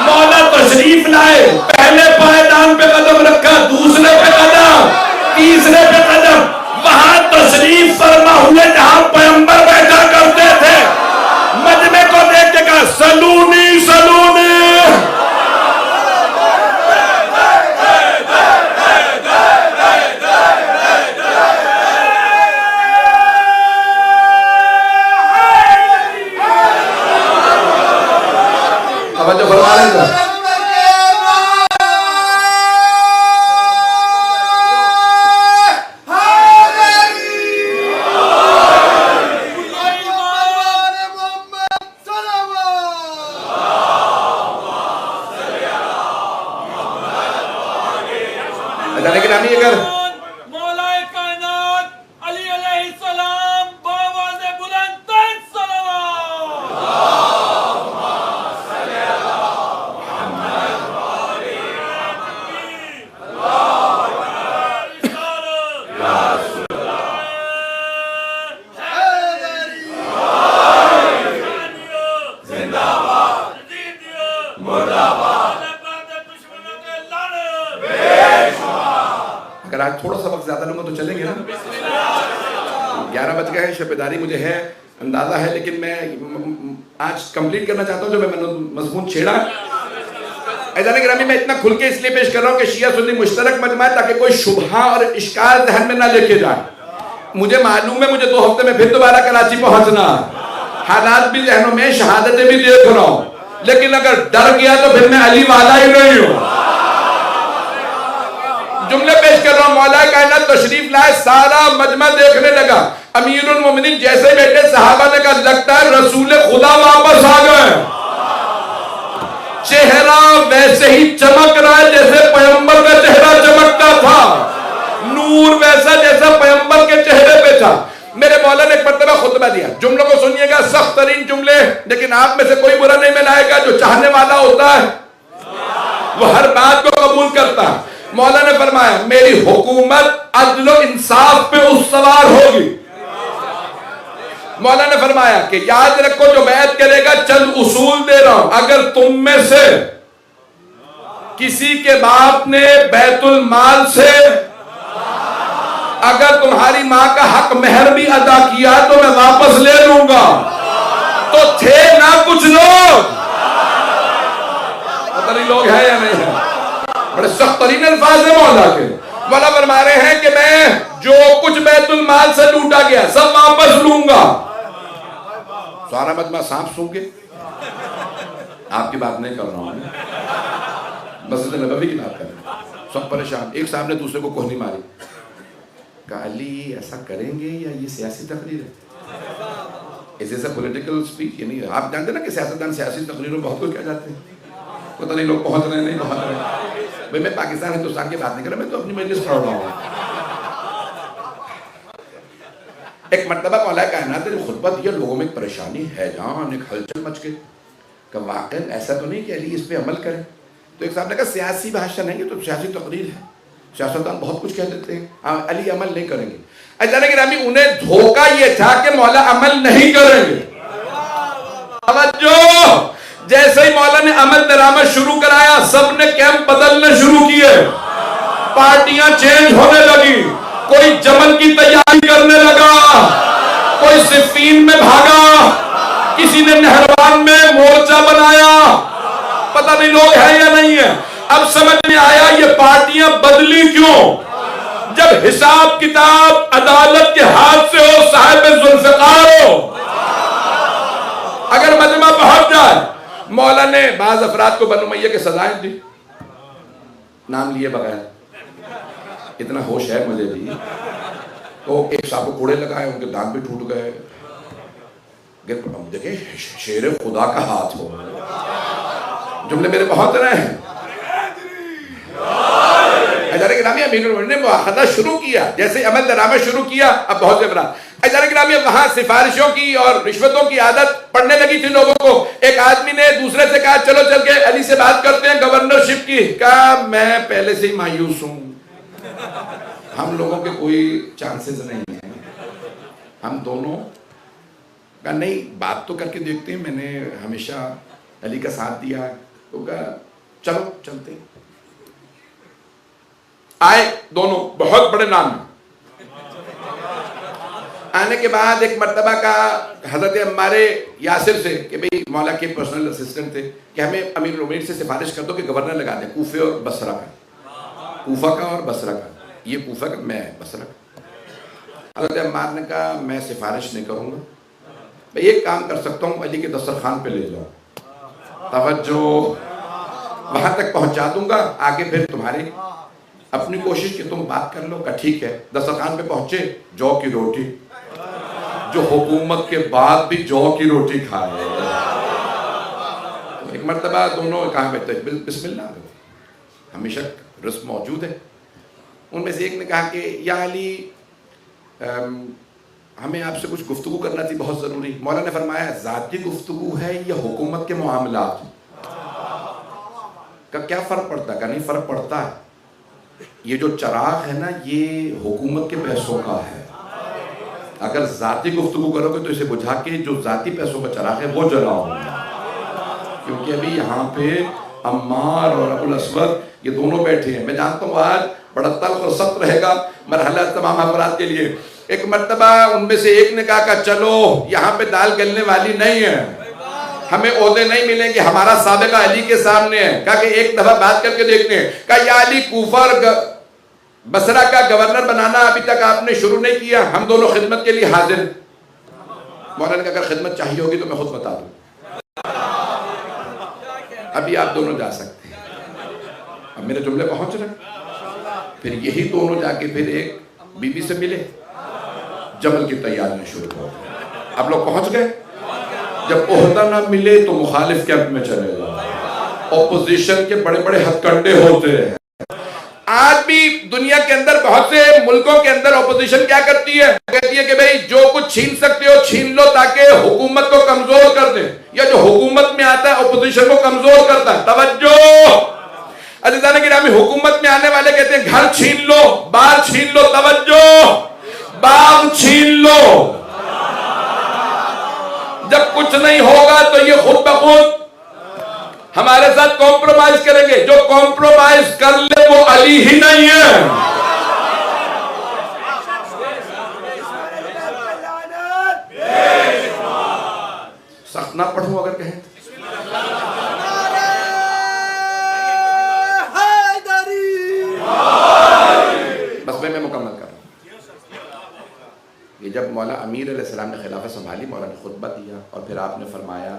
مولا تشریف لائے، پہلے پائیدان پہ قدم رکھا، دوسرے پہ قدم، تیسرے پہ قدم. وہاں تشریف فرما ہوئے جہاں پیغمبر بیٹھا کرتے تھے. مجمع کو دیکھ کے کہا سلونی سلونی. لیکن ہم اگر مولا کائنات علی علیہ السلام بآواز بلند تر اگر آج تھوڑا سا وقت زیادہ لوں گا تو چلیں گے نا. 11 بج گئے ہیں, شب بیداری مجھے ہے, اندازہ ہے, لیکن میں آج کمپلیٹ کرنا چاہتا ہوں جو میں مضمون چھیڑا. ایزان گرامی میں اتنا کھل کے اس لیے پیش کر رہا ہوں کہ شیعہ سنی مشترک مجمع ہے تاکہ کوئی شبہہ اور اشکال ذہن میں نہ لے کے جائے. مجھے معلوم ہے مجھے 2 ہفتے میں پھر دوبارہ کراچی پہنچنا, حالات بھی ذہنوں میں, شہادتیں بھی دیکھ رہا ہوں, لیکن اگر ڈر گیا تو پھر میں علی والا ہی نہیں ہوں. جملے پیش کر رہا ہوں, مولا کائنات تشریف لائے, سارا مجمع دیکھنے لگا. امیر المومنین جیسے بیٹھے صحابہ نے کہا لگتا ہے رسول خدا واپس آ گئے. چہرہ ویسے ہی چمک رہا ہے جیسے پیغمبر کا چہرہ چمکتا تھا, نور ویسا جیسا پیغمبر کے چہرے پہ تھا. میرے مولا نے ایک مرتبہ خطبہ دیا, جملوں کو سنیے گا, سخت ترین جملے, لیکن آپ میں سے کوئی برا نہیں ملائے گا. جو چاہنے والا ہوتا ہے وہ ہر بات کو قبول کرتا ہے. مولا نے فرمایا میری حکومت عدل و انصاف پہ استوار ہوگی. مولا نے فرمایا کہ یاد رکھو جو بیعت کرے گا, چند اصول دے رہا ہوں, اگر تم میں سے کسی کے باپ نے بیت المال سے اگر تمہاری ماں کا حق مہر بھی ادا کیا تو میں واپس لے لوں گا. تو تھے نہ کچھ لوگ, پتہ نہیں لوگ ہیں یا نہیں ہیں, بڑے سخت ترین الفاظ ہیں مولا کے. مولا فرما رہے ہیں کہ میں جو کچھ بیت المال سے لوٹا گیا سب واپس لوں گا. سارا مجمع سانپ سو گے. آپ کی بات نہیں کر رہا ہوں, مسجد نبوی کی بات کر رہا ہوں. سب پریشان. ایک صاحب نے دوسرے کو کوہنی ماری, کہا علی ایسا کریں گے یا یہ سیاسی تقریر ہے؟ اس ایسا پولیٹیکل سپیچ یہ نہیں ہے. آپ جانتے نا کہ سیاستدان سیاسی تقریروں میں بہت کچھ کہہ جاتے ہیں, پتہ نہیں لوگ پہنچ رہے ہیں نہیں پہنچ رہے ہیں. بھئی میں پاکستان ہندوستان کی بات نہیں کر رہا, میں تو اپنی مجلس پڑھ رہا ہوں. ایک مرتبہ مولا کائنات نے خطبہ دیا, لوگوں میں ایک پریشانی ہے جان, ایک ہلچل مچ گئی کہ واقعا ایسا تو نہیں کہ علی اس پہ عمل کرے. تو ایک صاحب نے کہا سیاسی بھاشن ہے, یہ تو سیاسی تقریر ہے, سیاستدان بہت کچھ کہہ دیتے ہیں, علی عمل نہیں کریں گے. ایزان گرامی انہیں دھوکہ یہ تھا کہ مولا عمل نہیں کریں گے. توجہ, جیسے ہی مولا نے عمل درآمد شروع کرایا سب نے کیمپ بدلنے شروع کیے, پارٹیاں چینج ہونے لگی, کوئی جمل کی تیاری کرنے لگا, کوئی صفین میں بھاگا, کسی نے نہروان میں مورچہ بنایا. پتہ نہیں لوگ ہیں یا نہیں ہیں. اب سمجھ میں آیا یہ پارٹیاں بدلی کیوں. جب حساب کتاب عدالت کے ہاتھ سے ہو, صاحب ذوالفقار ہو, اگر مجمع پہنچ جائے. مولا نے بعض افراد کو بنو امیہ کے سزائیں دی, نام لیے بغیر, اتنا ہوش ہے مجھے بھی. تو ایک صاحب کو کوڑے لگائے, ان کے دانت بھی ٹوٹ گئے. دیکھیں شیر خدا کا ہاتھ ہو, جملے میرے پہنچ رہے ہیں. ایزان گرامی امیر المومنین نے مواخذہ شروع کیا, جیسے عمل درآمد شروع کیا. اب بہت سے افراد ایزان گرامی وہاں سفارشوں کی اور رشوتوں کی عادت پڑنے لگی تھی لوگوں کو. ایک آدمی نے دوسرے سے کہا چلو چل کے علی سے بات کرتے ہیں گورنرشپ کی. کہا میں پہلے سے ہی مایوس ہوں, ہم لوگوں کے کوئی چانسز نہیں ہیں. ہم دونوں کہا نہیں بات تو کر کے دیکھتے ہیں, میں نے ہمیشہ علی کا ساتھ دیا. تو کہا چلو چلتے. آئے دونوں, بہت بڑے نام. آنے کے بعد ایک مرتبہ کا حضرت عمار یاسر سے کہ بھئی مولا کے پرسنل اسسٹنٹ تھے کہ ہمیں امیر المومنین سے سفارش کر دو کہ گورنر لگا دیں کوفے اور بصرہ کا, کوفہ کا اور بصرہ کا. یہ کوفہ کا, میں بصرہ کا. حضرت عمار نے کہا میں سفارش نہیں کروں گا, میں ایک کام کر سکتا ہوں, علی کے دسترخوان پہ لے جاؤ, توجہ, وہاں تک پہنچا دوں گا, آگے پھر تمہاری اپنی کوشش کہ تم بات کر لو. کہ ٹھیک ہے. دسترخوان پہ پہنچے, جو کی روٹی, جو حکومت کے بعد بھی جو کی روٹی کھائے. ایک مرتبہ دونوں کہا بسم اللہ, ہمیشہ رزق موجود ہے. ان میں سے ایک نے کہا کہ یا علی ہمیں آپ سے کچھ گفتگو کرنا تھی بہت ضروری. مولا نے فرمایا ذاتی گفتگو ہے یا حکومت کے معاملات؟ کا کیا فرق پڑتا ہے؟ کہ نہیں فرق پڑتا ہے. یہ جو چراغ ہے نا یہ حکومت کے پیسوں کا ہے. اگر ذاتی گفتگو کرو گے تو اسے بجھا کے جو ذاتی پیسوں کا چراغ ہے وہ جلاؤ. کیونکہ ابھی یہاں پہ عمار اور ابو الاسود یہ دونوں بیٹھے ہیں. میں جانتا ہوں آج بڑا تلخ اور سخت رہے گا مرحلہ تمام افراد کے لیے. ایک مرتبہ ان میں سے ایک نے کہا کہ چلو یہاں پہ دال گلنے والی نہیں ہے, ہمیں عہدے نہیں ملیں گے, ہمارا سابقہ علی کے سامنے ہے. کہا کہ ایک دفعہ بات کر کے دیکھتے ہیں. کہا یا علی کوفہ اور بصرہ کا گورنر بنانا ابھی تک آپ نے شروع نہیں کیا, ہم دونوں خدمت کے لیے حاضر. مولانا نے کہا اگر خدمت چاہیے ہوگی تو میں خود بتا دوں, ابھی آپ دونوں جا سکتے ہیں. اب میرے جملے پہنچ رہے ہیں. پھر یہی دونوں جا کے پھر ایک بی بی سے ملے, جمل کی تیاریاں شروع ہو. اب لوگ پہنچ گئے. جب عہدہ نہ ملے تو مخالف کیمپ میں چلے جائے. اپوزیشن کے بڑے بڑے ہتھ کنڈے ہوتے ہیں. آج بھی دنیا کے اندر بہت سے ملکوں کے اندر اپوزیشن کیا کرتی ہے؟ کہتی ہے کہ بھئی جو کچھ چھین سکتے ہو چھین لو تاکہ حکومت کو کمزور کر دیں, یا جو حکومت میں آتا ہے اپوزیشن کو کمزور کرتا ہے. توجہ عزیزان گرامی, حکومت میں آنے والے کہتے ہیں گھر چھین لو, بار چھین لو. توجہ, باغ چھین لو. جب کچھ نہیں ہوگا تو یہ خود بخود ہمارے ساتھ کمپرومائز کریں گے. جو کمپرومائز کر لے وہ علی ہی نہیں ہے. سخت نہ پڑھوں اگر کہیں بس میں مکمل کر رہا ہوں. یہ جب مولا امیر علیہ السلام نے خلافت سنبھالی, مولا نے خطبہ دیا اور پھر آپ نے فرمایا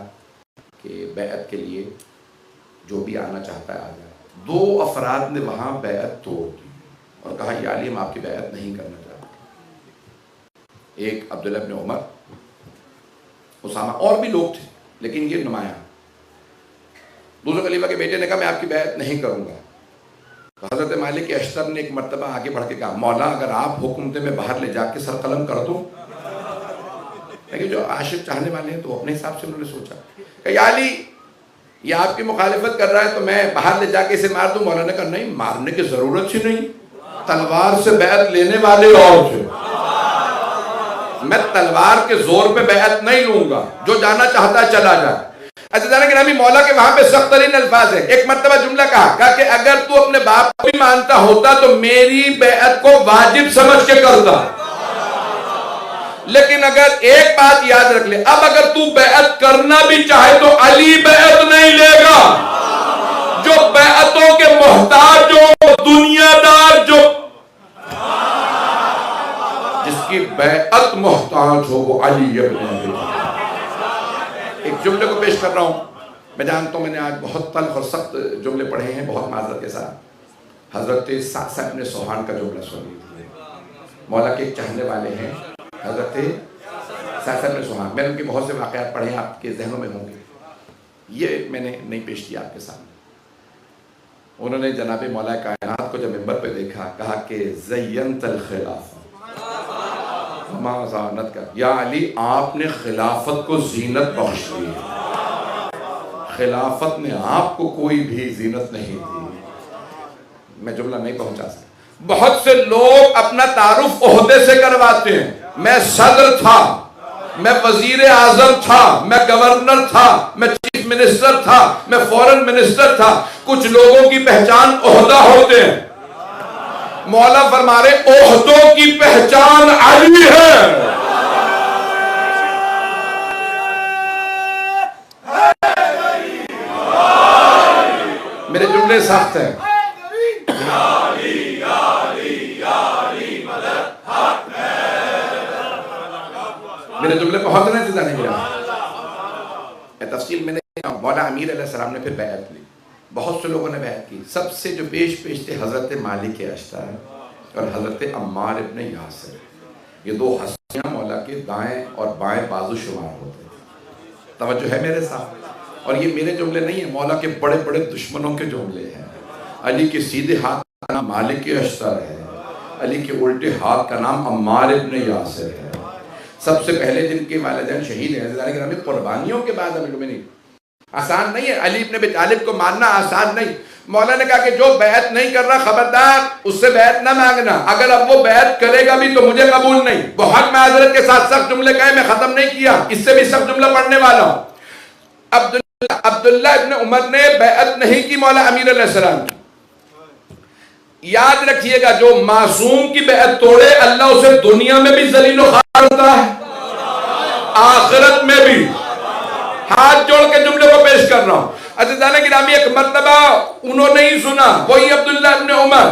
کہ بیعت کے لیے جو بھی آنا چاہتا ہے آ جائے. 2 افراد نے وہاں بیعت توڑ دی اور کہا یا علی ہم آپ کی بیعت نہیں کرنا چاہتے. ایک عبداللہ بن عمر, اسامہ, اور بھی لوگ تھے لیکن یہ نمایاں. دوسرے خلیفہ کے بیٹے نے کہا میں آپ کی بیعت نہیں کروں گا. حضرت مالک اشتر نے ایک مرتبہ آگے بڑھ کے کہا مولا اگر آپ حکم دیں میں باہر لے جا کے سر قلم کر دوں. لیکن جو عاشق چاہنے والے ہیں تو اپنے حساب سے انہوں نے سوچا کہ یا علی یہ آپ کی مخالفت کر رہا ہے تو میں باہر لے جا کے اسے مار دوں. مولانا نے کہا نہیں, مارنے کی ضرورت ہی نہیں, تلوار سے بیعت لینے والے اور تھے, میں تلوار کے زور پہ بیعت نہیں لوں گا, جو جانا چاہتا ہے چلا جائے. عزیزان گرامی, مولا کے وہاں پہ سخت ترین الفاظ ہیں. ایک مرتبہ جملہ کہا کہ اگر تو اپنے باپ کو بھی مانتا ہوتا تو میری بیعت کو واجب سمجھ کے کرتا, لیکن اگر ایک بات یاد رکھ لے, اب اگر تو بیعت کرنا بھی چاہے تو علی بیعت نہیں لے گا. جو بیعتوں کے محتاج جو دنیا دار, جو جس کی بیعت محتاج ہو وہ علی ابن ابی طالب. ایک جملے کو پیش کر رہا ہوں. میں جانتا ہوں میں نے آج بہت تلخ اور سخت جملے پڑھے ہیں, بہت معذرت کے ساتھ. حضرت سعد بن سوحان کا جملہ سن لیجیے. مولا کے ایک چاہنے والے ہیں حضرت سعد بن سوحان. میں نے ان کے بہت سے واقعات پڑھے ہیں, آپ کے ذہنوں میں ہوں گے. یہ میں نے نہیں پیش کیا آپ کے سامنے. انہوں نے جناب مولا کائنات کو جب منبر پہ دیکھا کہا کہ زینت الخلافہ مازانت کا, یا علی آپ نے خلافت کو زینت بخش دی. خلافت نے آپ کو کوئی بھی زینت نہیں دی. میں جملہ نہیں پہنچا سکتا. بہت سے لوگ اپنا تعارف عہدے سے کرواتے ہیں. میں صدر تھا, میں وزیر اعظم تھا, میں گورنر تھا, میں چیف منسٹر تھا, میں فورن منسٹر تھا. کچھ لوگوں کی پہچان عہدہ ہوتے ہیں. مولا فرما رہے عہدوں کی پہچان علی ہے. میرے جملے سخت ہیں. میرے جملے پہنچ رہے تھے جانے کے لیے. تفصیل میں نے مولا امیر علیہ السلام نے پھر بیعت لی. بہت سے لوگوں نے بیعت کی. سب سے جو پیش تھے حضرت مالک اشتر اور حضرت عمار ابن یاسر. یہ 2 ہستیاں مولا کے دائیں اور بائیں بازو شمار ہوتے ہیں. توجہ ہے میرے ساتھ. اور یہ میرے جملے نہیں ہیں, مولا کے بڑے بڑے دشمنوں کے جملے ہیں. علی کے سیدھے ہاتھ کا نام مالک اشتر ہے, علی کے الٹے ہاتھ کا نام عمار ابن یاسر ہے. سب سے پہلے جن کے والدین شہید ہیں عزیزان گرامی، قربانیوں کے بعد امیر المومنین. آسان نہیں ہے علی ابن ابی طالب کو ماننا، آسان نہیں. مولا نے کہا کہ جو بیعت نہیں کر رہا خبردار اس سے بیعت نہ مانگنا، اگر اب وہ بیعت کرے گا بھی تو مجھے قبول نہیں. وہ حق معذرت کے ساتھ سخت جملے کہے، میں ختم نہیں کیا، اس سے بھی سخت جملہ پڑھنے والا ہوں. عبداللہ ابن عمر نے بیعت نہیں کی مولا امیر علیہ السلام کی. یاد رکھیے گا جو معصوم کی بیعت توڑے اللہ اسے دنیا میں بھی ذلیل و خوار کرتا ہے، آخرت میں بھی. ہاتھ جوڑ کے جملے کو پیش کر رہا ہوں. عزیزان گرامی، ایک مرتبہ انہوں نے ہی سنا، وہی عبداللہ ابن عمر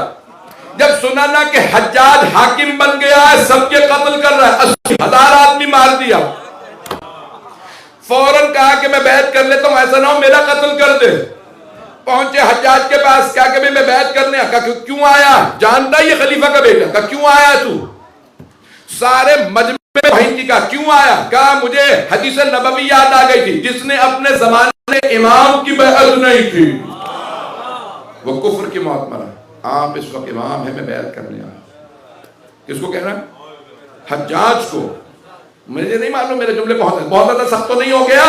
جب سنا نا کہ حجاج حاکم بن گیا ہے، سب کے قتل کر رہا ہے، 80,000 آدمی مار دیا، فوراً کہا کہ میں بیعت کر لیتا ہوں، ایسا نہ ہو میرا قتل کر دے. پہنچے حجاج کے پاس، کہا کہ میں بیعت کرنے آیا. کہا کیوں آیا؟ جانتا یہ خلیفہ کا بیٹا. کہا کیوں آیا تو؟ سارے مجمع میں بھائی کی کہا کیوں آیا؟ کہا مجھے حدیث نبوی یاد آ گئی تھی، جس نے اپنے زمانے میں امام کی بیعت نہیں کی وہ کفر کی موت مرا. آپ اس وقت امام ہے، میں بیعت کرنے آیا. کس کو کہہ رہا ہے؟ حجاج کو. مجھے نہیں معلوم میرے جملے بہت زیادہ سخت تو نہیں ہو گیا؟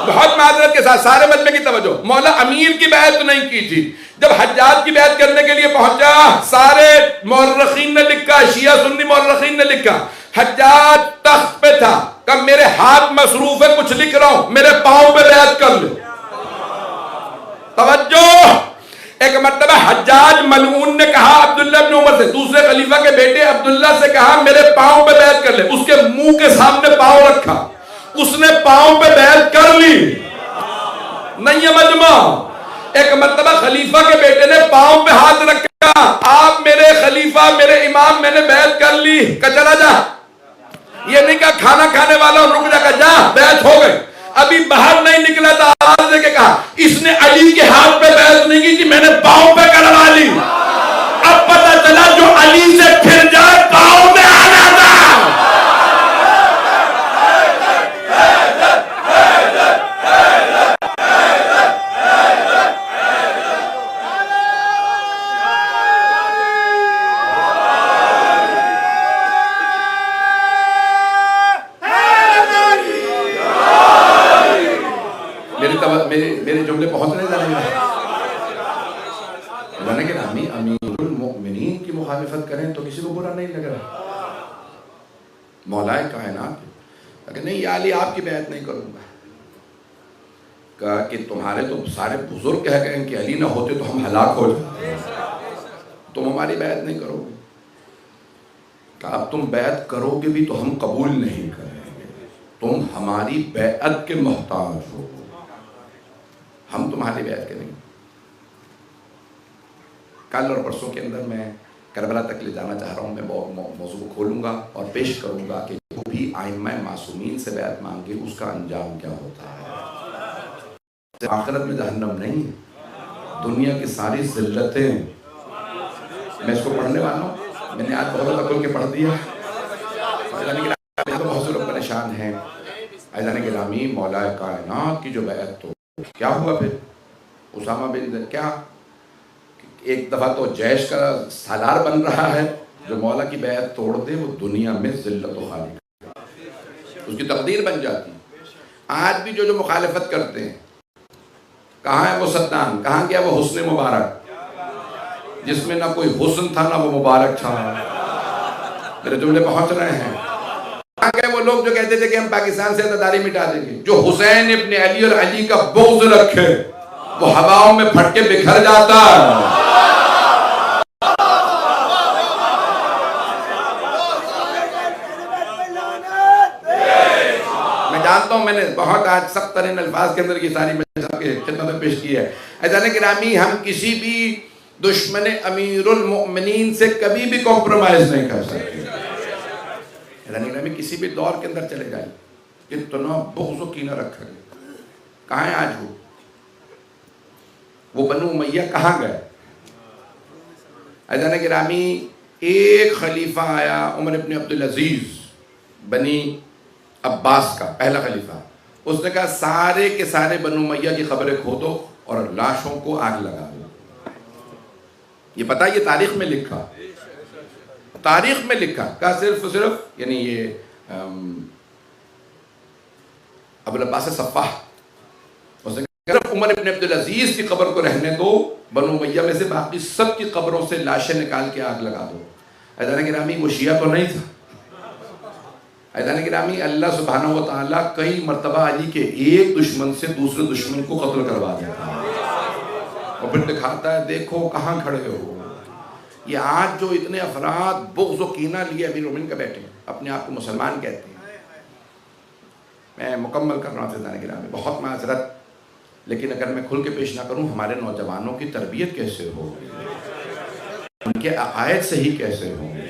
بہت معذرت کے ساتھ سارے مجمع کی توجہ. مولا امیر کی بیعت نہیں کی تھی. جب حجاج کی بیعت کرنے کے لیے پہنچا، سارے مورخین نے لکھا، شیعہ سنی مورخین نے لکھا، حجاج تخت پہ تھا، کہ میرے ہاتھ مصروف ہے کچھ لکھ رہا ہوں، میرے پاؤں پہ بیعت کر لے. توجہ. ایک مرتبہ حجاج ملعون نے کہا عبداللہ ابن عمر سے، دوسرے خلیفہ کے بیٹے عبداللہ سے کہا میرے پاؤں پہ بیعت کر لے. اس کے منہ کے سامنے پاؤں رکھا، اس نے پاؤں پہ بیعت کر لی. نہیں ہے مجمع. ایک مرتبہ خلیفہ کے بیٹے نے پاؤں پہ ہاتھ رکھا، آپ میرے خلیفہ میرے امام، میں نے بیعت کر لی. کہ چلا جا. یہ نہیں کہا کھانا کھانے والا رک جا، کہ جا بیعت ہو گئی. ابھی باہر نہیں نکلا تھا، آواز دے کے کہا اس نے علی کے ہاتھ پہ بیعت نہیں کی تھی، میں نے پاؤں پہ کروا لی. اب پتہ چلا جو علی سے پھر جائے پاؤں پہ آنا تھا. میرے جملے پہنچ نہیں جانے کہ امیر المؤمنین کی مخالفت کریں تو کسی کو برا نہیں لگ رہا. مولا کائنات کہ نہیں یا علی آپ کی بیعت نہیں کروں گا. کہا کہ تمہارے تو سارے بزرگ کہہ گئے کہ علی نہ ہوتے تو ہم ہلاک ہو جائیں، تم ہماری بیعت نہیں کرو گے. کہا اب تم بیعت کرو گے بھی تو ہم قبول نہیں کریں گے، تم ہماری بیعت کے محتاج ہو، ہم تمہاری بیعت کریں گے. کل اور پرسوں کے اندر میں کربلا تک لے جانا چاہ رہا ہوں. میں موضوع کو کھولوں گا اور پیش کروں گا کہ جو بھی ائمہ معصومین سے بیعت مانگے اس کا انجام کیا ہوتا ہے. آخرت میں جہنم نہیں، دنیا کی ساری ذلتیں. میں اس کو پڑھنے والا ہوں، میں نے آج بہت زیادہ کھول کے پڑھ دیا. بہت سے لوگ پریشان ہیں. عزیزان گرامی، مولا کائنات کی جو بیعت تو کیا ہوا پھر؟ اسامہ بن کیا ایک دفعہ تو جیش کا سالار بن رہا ہے، جو مولا کی بیعت توڑ دے وہ دنیا میں ذلت و خالی اس کی تقدیر بن جاتی. آج بھی جو مخالفت کرتے ہیں، کہاں ہے وہ صدام، کہاں گیا وہ حسن مبارک جس میں نہ کوئی حسن تھا نہ وہ مبارک تھا. میرے جملے پہنچ رہے ہیں. کہاں گئے وہ لوگ جو کہتے تھے کہ ہم پاکستان سے ازاداری مٹا دیں گے؟ جو حسین ابن علی اور علی کا بغض رکھے وہ ہواؤں میں پھٹ کے بکھر جاتا ہے. میں جانتا ہوں میں نے بہت آج سخت ترین الفاظ کے اندر کی ساری خدمت میں پیش کی ہے. عزیزان گرامی، ہم کسی بھی دشمن امیر المؤمنین سے کبھی بھی کمپرومائز نہیں کر سکتے. کسی بھی دور کے اندر چلے جائیں، اتنا بغض و کینہ رکھا گیا. کہاں ہے آج وہ بنو امیہ کہاں گئے؟ عزیزان گرامی، ایک خلیفہ آیا عمر ابن عبدالعزیز بنی عباس کا پہلا خلیفہ. اس نے کہا سارے کے سارے بنو امیہ کی خبریں کھودو اور لاشوں کو آگ لگا دو. یہ پتہ یہ تاریخ میں لکھا, تاریخ میں لکھا, کہا صرف یعنی یہ ابو العباس صفاح, اس نے کہا عمر ابن عبدالعزیز کی قبر کو رہنے دو, بنو امیہ میں سے باقی سب کی قبروں سے لاشیں نکال کے آگ لگا دو. عزیزان گرامی وہ شیعہ تو نہیں تھا. عزیزان گرامی اللہ سبحانہ و تعالیٰ کئی مرتبہ علی کے ایک دشمن سے دوسرے دشمن کو قتل کروا دیتا ہے اور پھر دکھاتا ہے دیکھو کہاں کھڑے ہو. یہ آج جو اتنے افراد بغض و کینہ لیے امیر المومنین کا بیٹھے اپنے آپ کو مسلمان کہتے ہیں. میں مکمل کر رہا ہوں عزیزان گرامی, بہت معذرت, لیکن اگر میں کھل کے پیش نہ کروں ہمارے نوجوانوں کی تربیت کیسے ہوگی, ان کے عقائد صحیح کیسے ہوں گے.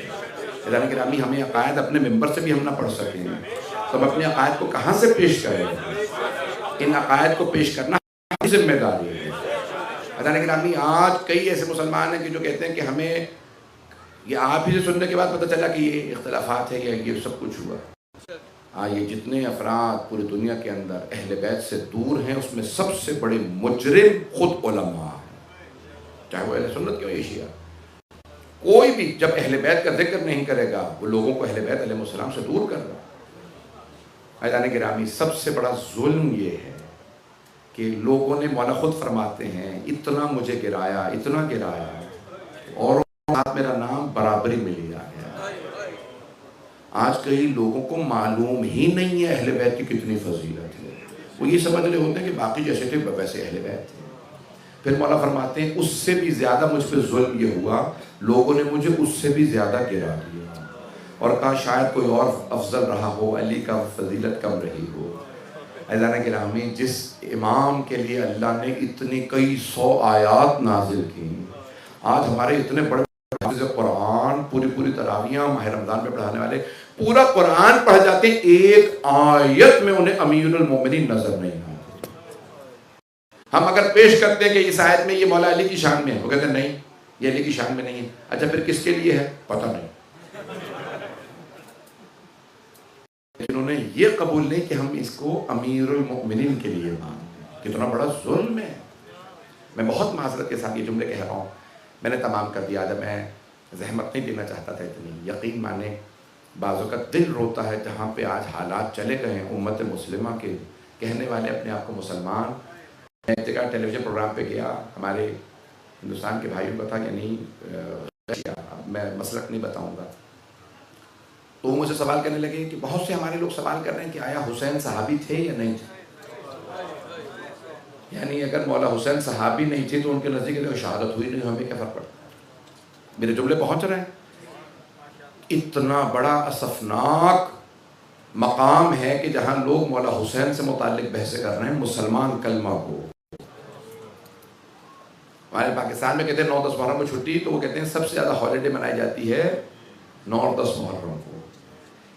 عزیزان گرامی ہمیں عقائد اپنے ممبر سے بھی ہم نہ پڑھ سکیں گے تو ہم اپنے عقائد کو کہاں سے پیش کریں گے. ان عقائد کو پیش کرنا ہماری ذمہ داری ہے. عزیزان گرامی آج کئی ایسے مسلمان ہیں کہ جو کہتے ہیں کہ ہمیں یہ آپ ہی سے سننے کے بعد پتہ چلا کہ یہ اختلافات ہے یا یہ سب کچھ ہوا. یہ جتنے افراد پوری دنیا کے اندر اہل بیت سے دور ہیں اس میں سب سے بڑے مجرم خود علماء ہیں, چاہے وہ اہل سنت کیوں یا شیعہ. کوئی بھی جب اہل بیت کا ذکر نہیں کرے گا وہ لوگوں کو اہل بیت علیہ السلام سے دور کر رہا ہے. عزیزان گرامی سب سے بڑا ظلم یہ ہے کہ لوگوں نے, مولا خود فرماتے ہیں اتنا مجھے گرایا, اتنا گرایا اور میرا نام برابری میں لیا گیا. آج کئی لوگوں کو معلوم ہی نہیں ہے اہل بیت کی کتنی فضیلت ہے. وہ یہ سمجھ رہے ہوتے ہیں کہ باقی جیسے تھے ویسے اہل بیت تھے. پھر مولا فرماتے ہیں اس سے بھی زیادہ مجھ پہ ظلم یہ ہوا, لوگوں نے مجھے اس سے بھی زیادہ گرا دیا اور کہا شاید کوئی اور افضل رہا ہو, علی کا فضیلت کم رہی ہو. عزیزان گرامی جس امام کے لیے اللہ نے اتنی کئی 100 آیات نازل کی, آج ہمارے اتنے بڑے حافظ قرآن پوری تراویحاں ماہ رمضان میں پڑھانے والے پورا قرآن پڑھ جاتے ہیں, ایک آیت میں انہیں امیر المومنین نظر نہیں آتے. ہم اگر پیش کرتے ہیں کہ اس آیت میں یہ مولا علی کی شان میں ہے, وہ کہتے ہیں نہیں یہ علی کی شان میں نہیں ہے. اچھا پھر کس کے لیے ہے پتہ نہیں. انہوں نے یہ قبول نہیں کہ ہم اس کو امیر المومنین کے لیے مانیں. کتنا بڑا ظلم ہے. میں بہت معذرت کے ساتھ یہ جملے کہہ رہا ہوں, میں نے تمام کر دیا. جب میں زحمت نہیں دینا چاہتا تھا اتنی, یقین مانے بعضوں کا دل روتا ہے جہاں پہ آج حالات چلے گئے ہیں امت مسلمہ کے کہنے والے اپنے آپ کو مسلمان. میں ایک جگہ ٹیلی ویژن پروگرام پہ گیا, ہمارے ہندوستان کے بھائیوں کا تھا کہ نہیں اب میں مسلک نہیں بتاؤں گا, تو وہ مجھے سوال کرنے لگے کہ بہت سے ہمارے لوگ سوال کر رہے ہیں کہ آیا حسین صحابی تھے یا نہیں تھے. یعنی اگر مولا حسین صحابی نہیں تھے تو ان کے نزدیک شہادت ہوئی نہیں, ہمیں کیا فرق پڑتا. میرے جملے پہنچ رہے ہیں. اتنا بڑا اسفناک مقام ہے کہ جہاں لوگ مولا حسین سے متعلق بحثیں کر رہے ہیں, مسلمان کلمہ کو. ہمارے پاکستان میں کہتے ہیں 9-10 محرم کو چھٹی, تو وہ کہتے ہیں سب سے زیادہ ہالیڈے منائی جاتی ہے 9 اور 10 محرم کو.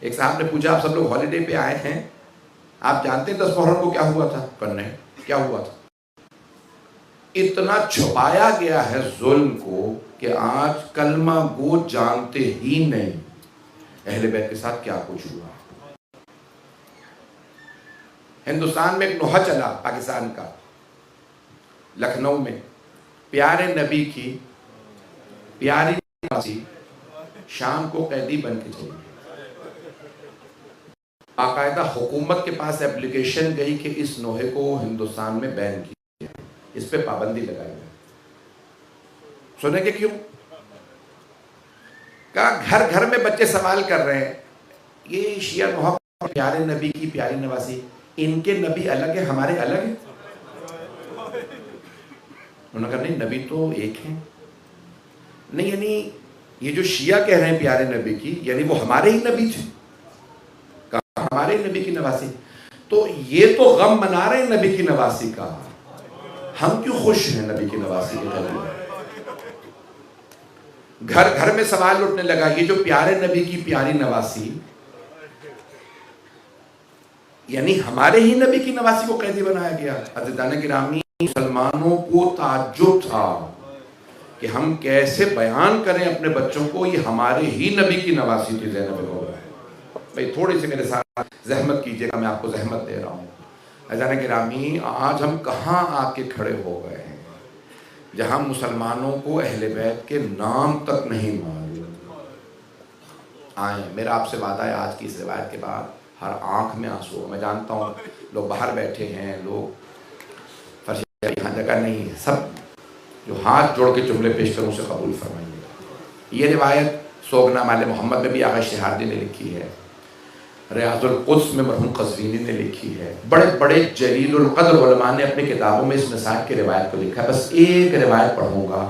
ایک صاحب نے پوچھا آپ سب لوگ ہالیڈے پہ آئے ہیں, آپ جانتے ہیں 10 محرم کو کیا ہوا تھا؟ کرنے کیا ہوا تھا. اتنا چھپایا گیا ہے ظلم کو کہ آج کلمہ گو جانتے ہی نہیں اہل بیت کے ساتھ کیا کچھ ہوا. ہندوستان میں ایک نوحہ چلا پاکستان کا, لکھنؤ میں, پیارے نبی کی پیاری نواسی شام کو قیدی بن کے چلی. باقاعدہ حکومت کے پاس اپلیکیشن گئی کہ اس نوحے کو ہندوستان میں بین کیا, اس پہ پابندی لگائی گئی. سنیں گے کیوں؟ کہا گھر گھر میں بچے سوال کر رہے ہیں یہ شیعہ نوحہ پیارے نبی کی پیاری نواسی, ان کے نبی الگ ہے ہمارے الگ ہیں. انہوں نے کہا نہیں نبی تو ایک ہیں. نہیں یعنی یہ جو شیعہ کہہ رہے ہیں پیارے نبی کی, یعنی وہ ہمارے ہی نبی تھے. کہا ہمارے ہی نبی کی نواسی, تو یہ تو غم منا رہے ہیں نبی کی نواسی کا, ہم کیوں خوش ہیں نبی کی نواسی کے قریب. گھر گھر میں سوال اٹھنے لگا یہ جو پیارے نبی کی پیاری نواسی, یعنی ہمارے ہی نبی کی نواسی کو قیدی بنایا گیا. عزیزان گرامی مسلمانوں کو تعجب تھا کہ ہم کیسے بیان کریں اپنے بچوں کو یہ ہمارے ہی نبی کی نواسی تھی زینب. بھائی تھوڑی سی میرے ساتھ زحمت کیجیے گا, میں آپ کو زحمت دے رہا ہوں. عزیزان گرامی، آج ہم کہاں آ کے کھڑے ہو گئے ہیں جہاں مسلمانوں کو اہل بیت کے نام تک نہیں معلوم۔ آئیں، میرا آپ سے وعدہ ہے آج کی اس روایت کے بعد ہر آنکھ میں آنسو۔ میں جانتا ہوں لوگ باہر بیٹھے ہیں، لوگ فرش یہاں جگہ نہیں ہے، سب جو ہاتھ جوڑ کے جملے پیش کروں سے قبول فرمائیے۔ یہ روایت سوگنامہ آل محمد میں بھی آغا اشتہاردی نے لکھی ہے، ریاض القدس میں مرحوم قزوینی نے لکھی ہے، بڑے بڑے جلیل القدر علماء نے اپنی کتابوں میں اس مسائل کی روایت کو لکھا ہے۔ بس ایک روایت پڑھوں گا،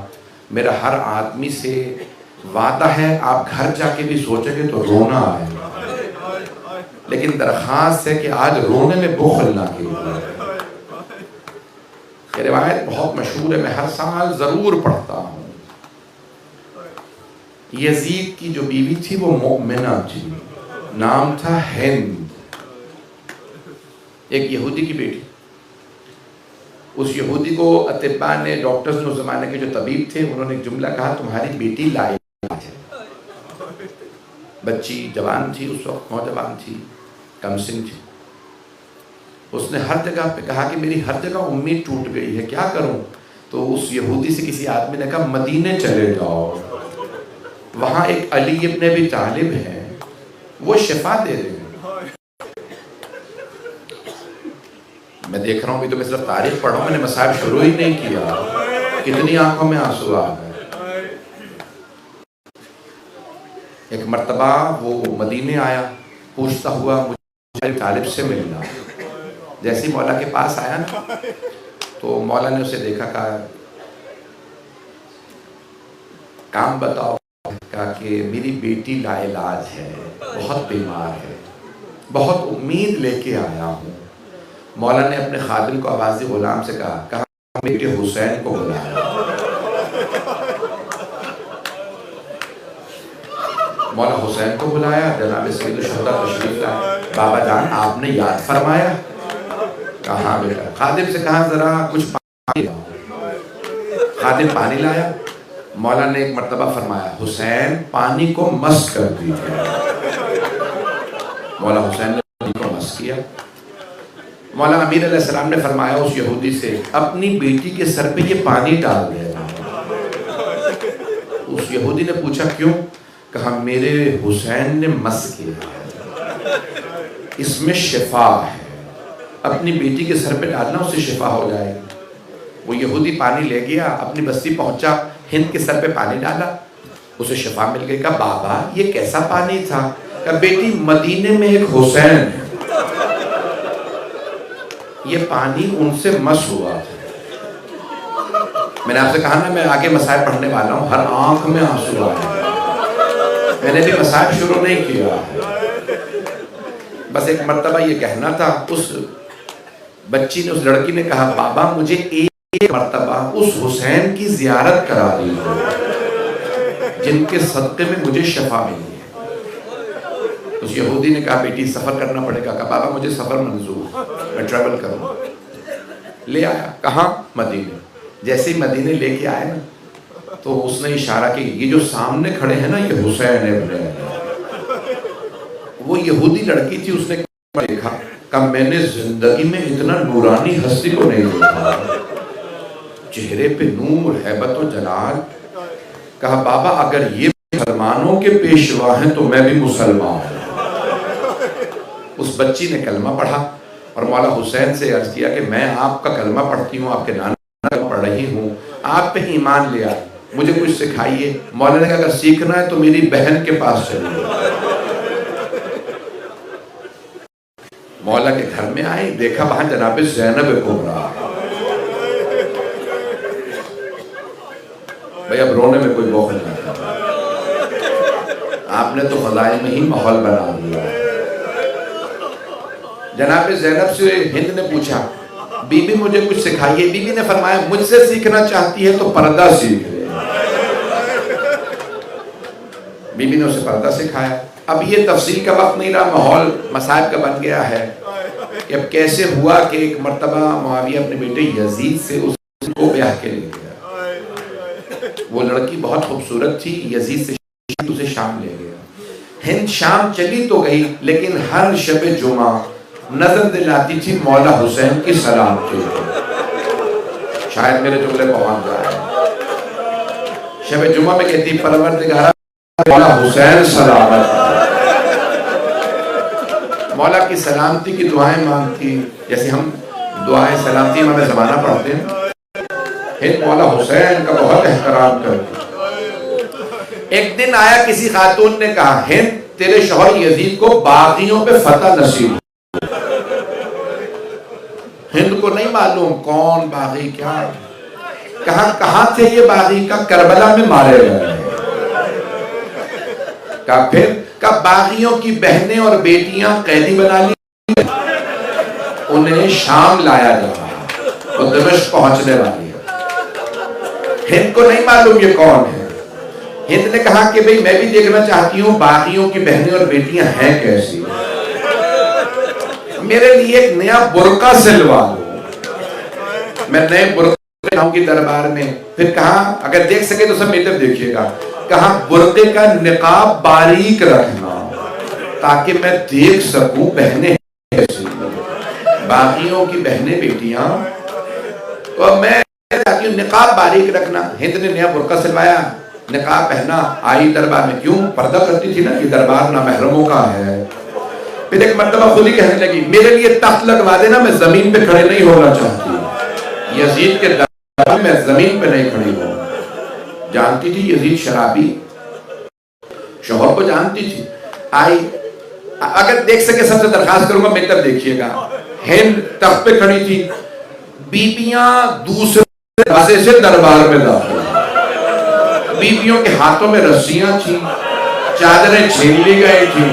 میرا ہر آدمی سے وعدہ ہے آپ گھر جا کے بھی سوچیں گے تو رونا آئے گا، لیکن درخواست ہے کہ آج رونے میں بخل نہ کیجیے۔ یہ روایت بہت مشہور ہے، میں ہر سال ضرور پڑھتا ہوں۔ یزید کی جو بیوی تھی وہ مؤمنہ تھی، نام تھا ہند، ایک یہودی کی بیٹی۔ اس یہودی کو اطباء نے، ڈاکٹرز نے، اس زمانے کے جو طبیب تھے، انہوں نے ایک جملہ کہا، تمہاری بیٹی لاعلاج ہے۔ بچی جوان تھی، اس وقت نوجوان تھی، کم سن تھی۔ اس نے ہر جگہ پہ کہا کہ میری ہر جگہ امید ٹوٹ گئی ہے، کیا کروں؟ تو اس یہودی سے کسی آدمی نے کہا مدینے چلے جاؤ، وہاں ایک علی ابن ابی طالب ہیں، وہ شفا دے دیں گے۔ میں دیکھ رہا ہوں تو میں صرف تاریخ پڑھ رہا ہوں، میں نے مصائب شروع ہی نہیں کیا، کتنی آنکھوں میں آنسو آ گئے۔ ایک مرتبہ وہ مدینے آیا، پوچھتا ہوا مجھے طالب سے ملنا۔ جیسے ہی مولا کے پاس آیا نا تو مولا نے اسے دیکھا، کہا کام بتاؤ، کہا کہ میری بیٹی لاعلاج ہے، بہت بیمار ہے، بہت امید لے کے آیا ہوں۔ مولا نے اپنے خادم کو آواز غلام سے کہا بیٹے حسین کو بلایا۔ مولا حسین کو بلایا، جناب سید الشہداء تشریف لائے۔ بابا جان آپ نے یاد فرمایا؟ کہاں بیٹا؟ خادم سے کہا ذرا کچھ پانی لاؤ۔ خادم پانی لایا۔ مولا نے ایک مرتبہ فرمایا حسین پانی کو مس کر دیجیے۔ مولا حسین نے پانی کو مس کیا۔ مولا امیر علیہ السلام نے فرمایا اس یہودی سے اپنی بیٹی کے سر پہ یہ پانی ڈال دے۔ اس یہودی نے پوچھا کیوں؟ کہا میرے حسین نے مس کیا، اس میں شفا ہے، اپنی بیٹی کے سر پہ ڈالنا اسے شفا ہو جائے گی۔ وہ یہودی پانی لے گیا، اپنی بستی پہنچا، ہند کے سر پہ پانی ڈالا، اسے شفا مل گئی۔ کہا بابا یہ کیسا پانی تھا؟ کہا بیٹی مدینے میں ایک حسین ہے، یہ پانی ان سے مس ہوا تھا۔ میں نے آپ سے کہا نا میں آگے مسائل پڑھنے والا ہوں، ہر آنکھ میں آنسو آئے، میں نے بھی مسائل شروع نہیں کیا، بس ایک مرتبہ یہ کہنا تھا۔ اس بچی نے، اس لڑکی نے کہا بابا مجھے ایک مرتبہ اس حسین کی زیارت کرا دیجیے جن کے صدقے میں مجھے شفا ملی ہے۔ اس یہودی نے کہا بیٹی سفر کرنا پڑے گا۔ کہا بابا مجھے سفر منظور، میں ٹریول کروں۔ لے آیا، کہاں؟ مدینے۔ جیسے ہی مدینے لے کے آئے نا تو اس نے اشارہ کہ یہ جو سامنے کھڑے ہیں نا یہ حسین ابن، وہ یہودی لڑکی تھی، اس نے دیکھا، کہا میں نے زندگی میں اتنا نورانی ہستی کو نہیں دیکھا، چہرے پہ نور، ہیبت و جلال۔ کہا بابا اگر یہ مسلمانوں کے پیشوا ہیں تو میں بھی مسلمان ہوں۔ اس بچی نے کلمہ پڑھا اور مولا حسین سے عرض کیا کہ میں آپ کا کلمہ پڑھتی ہوں، آپ کے نانا کا پڑھ رہی ہوں، آپ پہ ایمان لے آئی، مجھے کچھ سکھائیے۔ مولا نے کہا اگر سیکھنا ہے تو میری بہن کے پاس چلیے۔ مولا کے گھر میں آئے، دیکھا وہاں جناب زینب کبریٰ۔ بھئی اب رونے میں کوئی بوخ نہیں تھا، آپ نے تو فضائل میں ہی ماحول بنا دیا۔ جناب زینب سے ہند نے پوچھا بی بی مجھے کچھ سکھائیے۔ بی بی نے فرمایا مجھ سے سیکھنا چاہتی ہے تو پردہ سیکھ لے۔ بی بی نے اسے پردہ سکھایا۔ اب یہ تفصیل کا وقت نہیں رہا، ماحول مصائب کا بن گیا ہے کہ اب کیسے ہوا کہ ایک مرتبہ معاویہ اپنے بیٹے یزید سے اس کو بیاہ کے لے گیا۔ وہ لڑکی بہت خوبصورت تھی، یزید سے اسے شام لے گیا۔ ہند شام چلی تو گئی لیکن ہر شب جمعہ نظر دلاتی تھی مولا حسین کی سلامتی. شاید میرے جملے پہنچ جائے. شب جمعہ میں کہتی پروردگار مولا حسین سلامت. مولا کی سلامتی کی دعائیں مانگتی جیسے ہم دعائیں سلامتی ہمیں زمانہ پڑھتے ہیں. ہند مولا حسین کا بہت احترام کرتی. ایک دن آیا کسی خاتون نے کہا ہند تیرے شوہر یزید کو باغیوں پہ فتح نصیب. ہند کو نہیں معلوم کون باغی کیا. کہاں تھے یہ باغی؟ کا کربلا میں مارے گئے. کہا باغیوں کی بہنیں اور بیٹیاں قیدی بنا لی، انہیں شام لایا جا رہا ہے، وہ دمشق پہنچنے والی ہے. ہند کو نہیں معلوم یہ کون ہے. ہند نے کہا کہ بھئی میں بھی دیکھنا چاہتی ہوں باغیوں کی بہنیں اور بیٹیاں ہیں کیسی. میرے لیے ایک نیا برقع سلوا دو. میں نئے برقع لاؤں کی دربار میں. پھر کہا اگر دیکھ سکے تو سب میری طرف دیکھیے گا. کہا برقع کا نقاب باریک رکھنا تاکہ میں دیکھ سکوں بہنیں کیسی. باغیوں کی بہنیں بیٹیاں تو میں چاہتی ہوں نقاب باریک رکھنا. ہند نے نیا برقع سلوایا، نقاب پہنا، آئی دربار میں. کیوں؟ پردہ کرتی تھی نا کہ دربار نامحرموں کا ہے. پھر ایک مرتبہ خود ہی کہنے لگی میرے لیے تخت لگوا دینا، میں زمین پہ کھڑے نہیں ہونا چاہتی. یزید کے دربار میں زمین پہ نہیں کھڑی ہوں. جانتی تھی یزید شرابی، شوہر کو جانتی تھی. آئی اگر دیکھ سکے سب سے درخواست کروں گا میری طرف دیکھیے گا. ہند تخت پہ کھڑی تھی، بیبیاں دوسرے دروازے سے دربار میں داخل. بیبیوں کے ہاتھوں میں رسیاں تھیں، چادریں چھین لی گئی تھیں.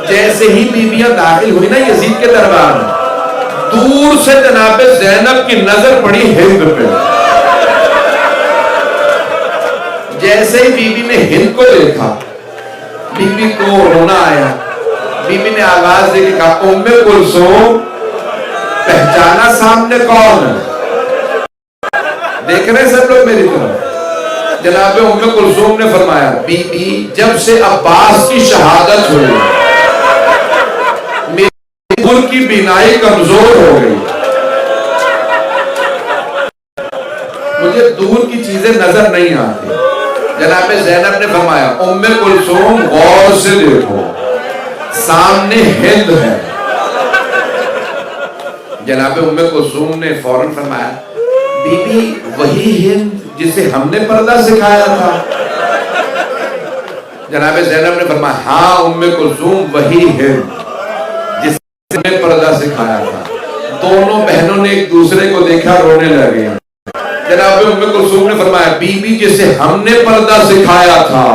جیسے ہی بیبیاں داخل ہوئی نا یزید کے دربار میں، دور سے جناب زینب کی نظر پڑی ہند پہ. جیسے ہی بیوی نے ہند کو دیکھا بیوی کو رونا آیا. بیوی نے آواز دے کے کہا ام کلثوم پہچانا سامنے کون ہے؟ دیکھ رہے سب لوگ میری طرف. جناب ام کلثوم نے فرمایا بی بی جب سے عباس کی شہادت ہوئی میری دور کی بینائی کمزور ہو گئی، مجھے دور کی چیزیں نظر نہیں آتی. جناب زینب نے فرمایا ام کلثوم غور سے دیکھو سامنے ہند ہے. جناب ام کلثوم نے فوراً فرمایا بی بی وہی ہند جسے ہم نے پردہ سکھایا تھا. جناب زینب نے فرمایا ہاں ام کلثوم وہی ہند جسے ہم نے پردہ سکھایا تھا. دونوں بہنوں نے ایک دوسرے کو دیکھا رونے لگے. جناب ام کلثوم نے فرمایا بی بی جسے ہم نے پردہ سکھایا تھا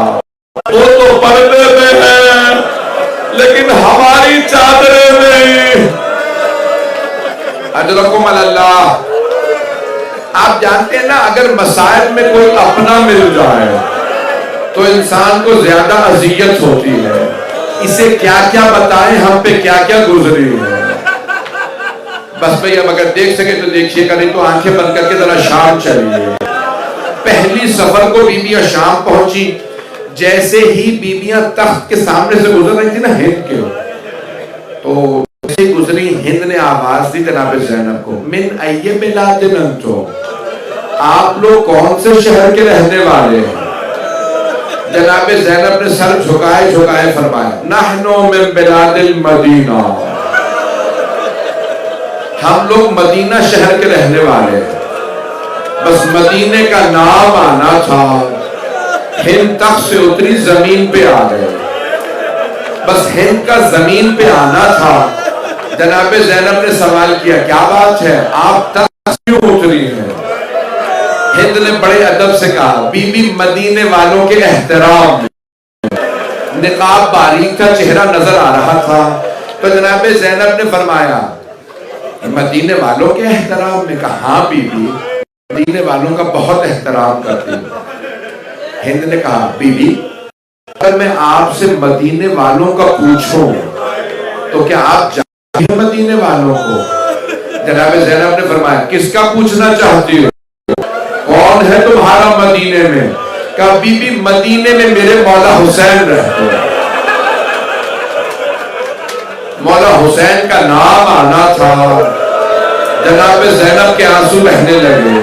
وہ تو پردے میں ہے لیکن ہماری چادریں میں. اجرکم اللہ. آپ جانتے ہیں نا اگر مسائل میں کوئی اپنا مل جائے تو انسان کو زیادہ اذیت ہوتی ہے. اسے کیا کیا بتائیں ہم پہ کیا کیا گزری ہے. بس بھئی اب اگر دیکھ سکے تو دیکھیے گا، نہیں تو آنکھیں بند کر کے ذرا شام چلیے. پہلی سفر کو بیبیاں شام پہنچی. جیسے ہی بیبیاں تخت کے سامنے سے گزر رہی تھی نا ہند کے، تو جیسے گزری ہند نے آواز دی جناب زینب کو من ای بلاد انتم، آپ لوگ کون سے شہر کے رہنے والے ہیں؟ جناب زینب نے سر جھکائے جھکائے فرمایا نحن من بلاد المدینہ، ہم لوگ مدینہ شہر کے رہنے والے ہیں. بس مدینے کا نام آنا تھا، ہند تخت سے اتری زمین پہ آ گئے. بس ہند کا زمین پہ آنا تھا. جناب زینب نے سوال کیا کیا بات ہے آپ تخت کیوں اتری ہیں؟ ہند نے بڑے ادب سے کہا بی بی مدینے والوں کے احترام میں. نقاب باریک تھا، چہرہ نظر آ رہا تھا. تو جناب زینب نے فرمایا مدینے والوں کے احترام میں. کہا ہاں بی بی مدینے والوں کا بہت احترام کرتی ہوں. ہند نے کہا بی بی اگر میں آپ سے مدینے والوں کا پوچھوں تو کیا آپ جانتی ہیں مدینے والوں کو؟ جناب زینب نے فرمایا کس کا پوچھنا چاہتی ہو، کون ہے تمہارا مدینے میں؟ کہا بی بی مدینے میں میرے مولا حسین رہتے ہیں. مولا حسین کا نام آنا تھا، جناب زینب کے آنسو بہنے لگے۔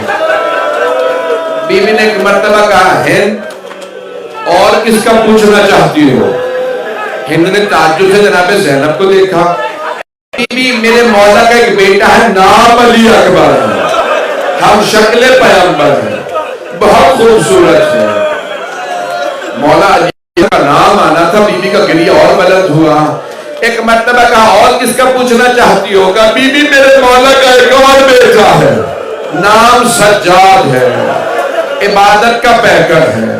بیوی نے ایک مرتبہ کہا ہند اور کس کا پوچھنا چاہتی ہو؟ ہند نے تعجب سے جناب زینب کو دیکھا۔ بیوی میرے مولا کا ایک بیٹا ہے، نام علی اکبر ہے، ہم شکل پیغمبر ہیں، بہت خوبصورت ہے۔ مولا علی کا نام آنا تھا، بیوی کا گریہ اور بلند ہوا۔ ایک مرتبہ کہا اور کس کا پوچھنا چاہتی ہو؟ کہا بیوی میرے مولا کا ایک اور بیٹا ہے، نام سجاد ہے، عبادت کا پیکر ہے،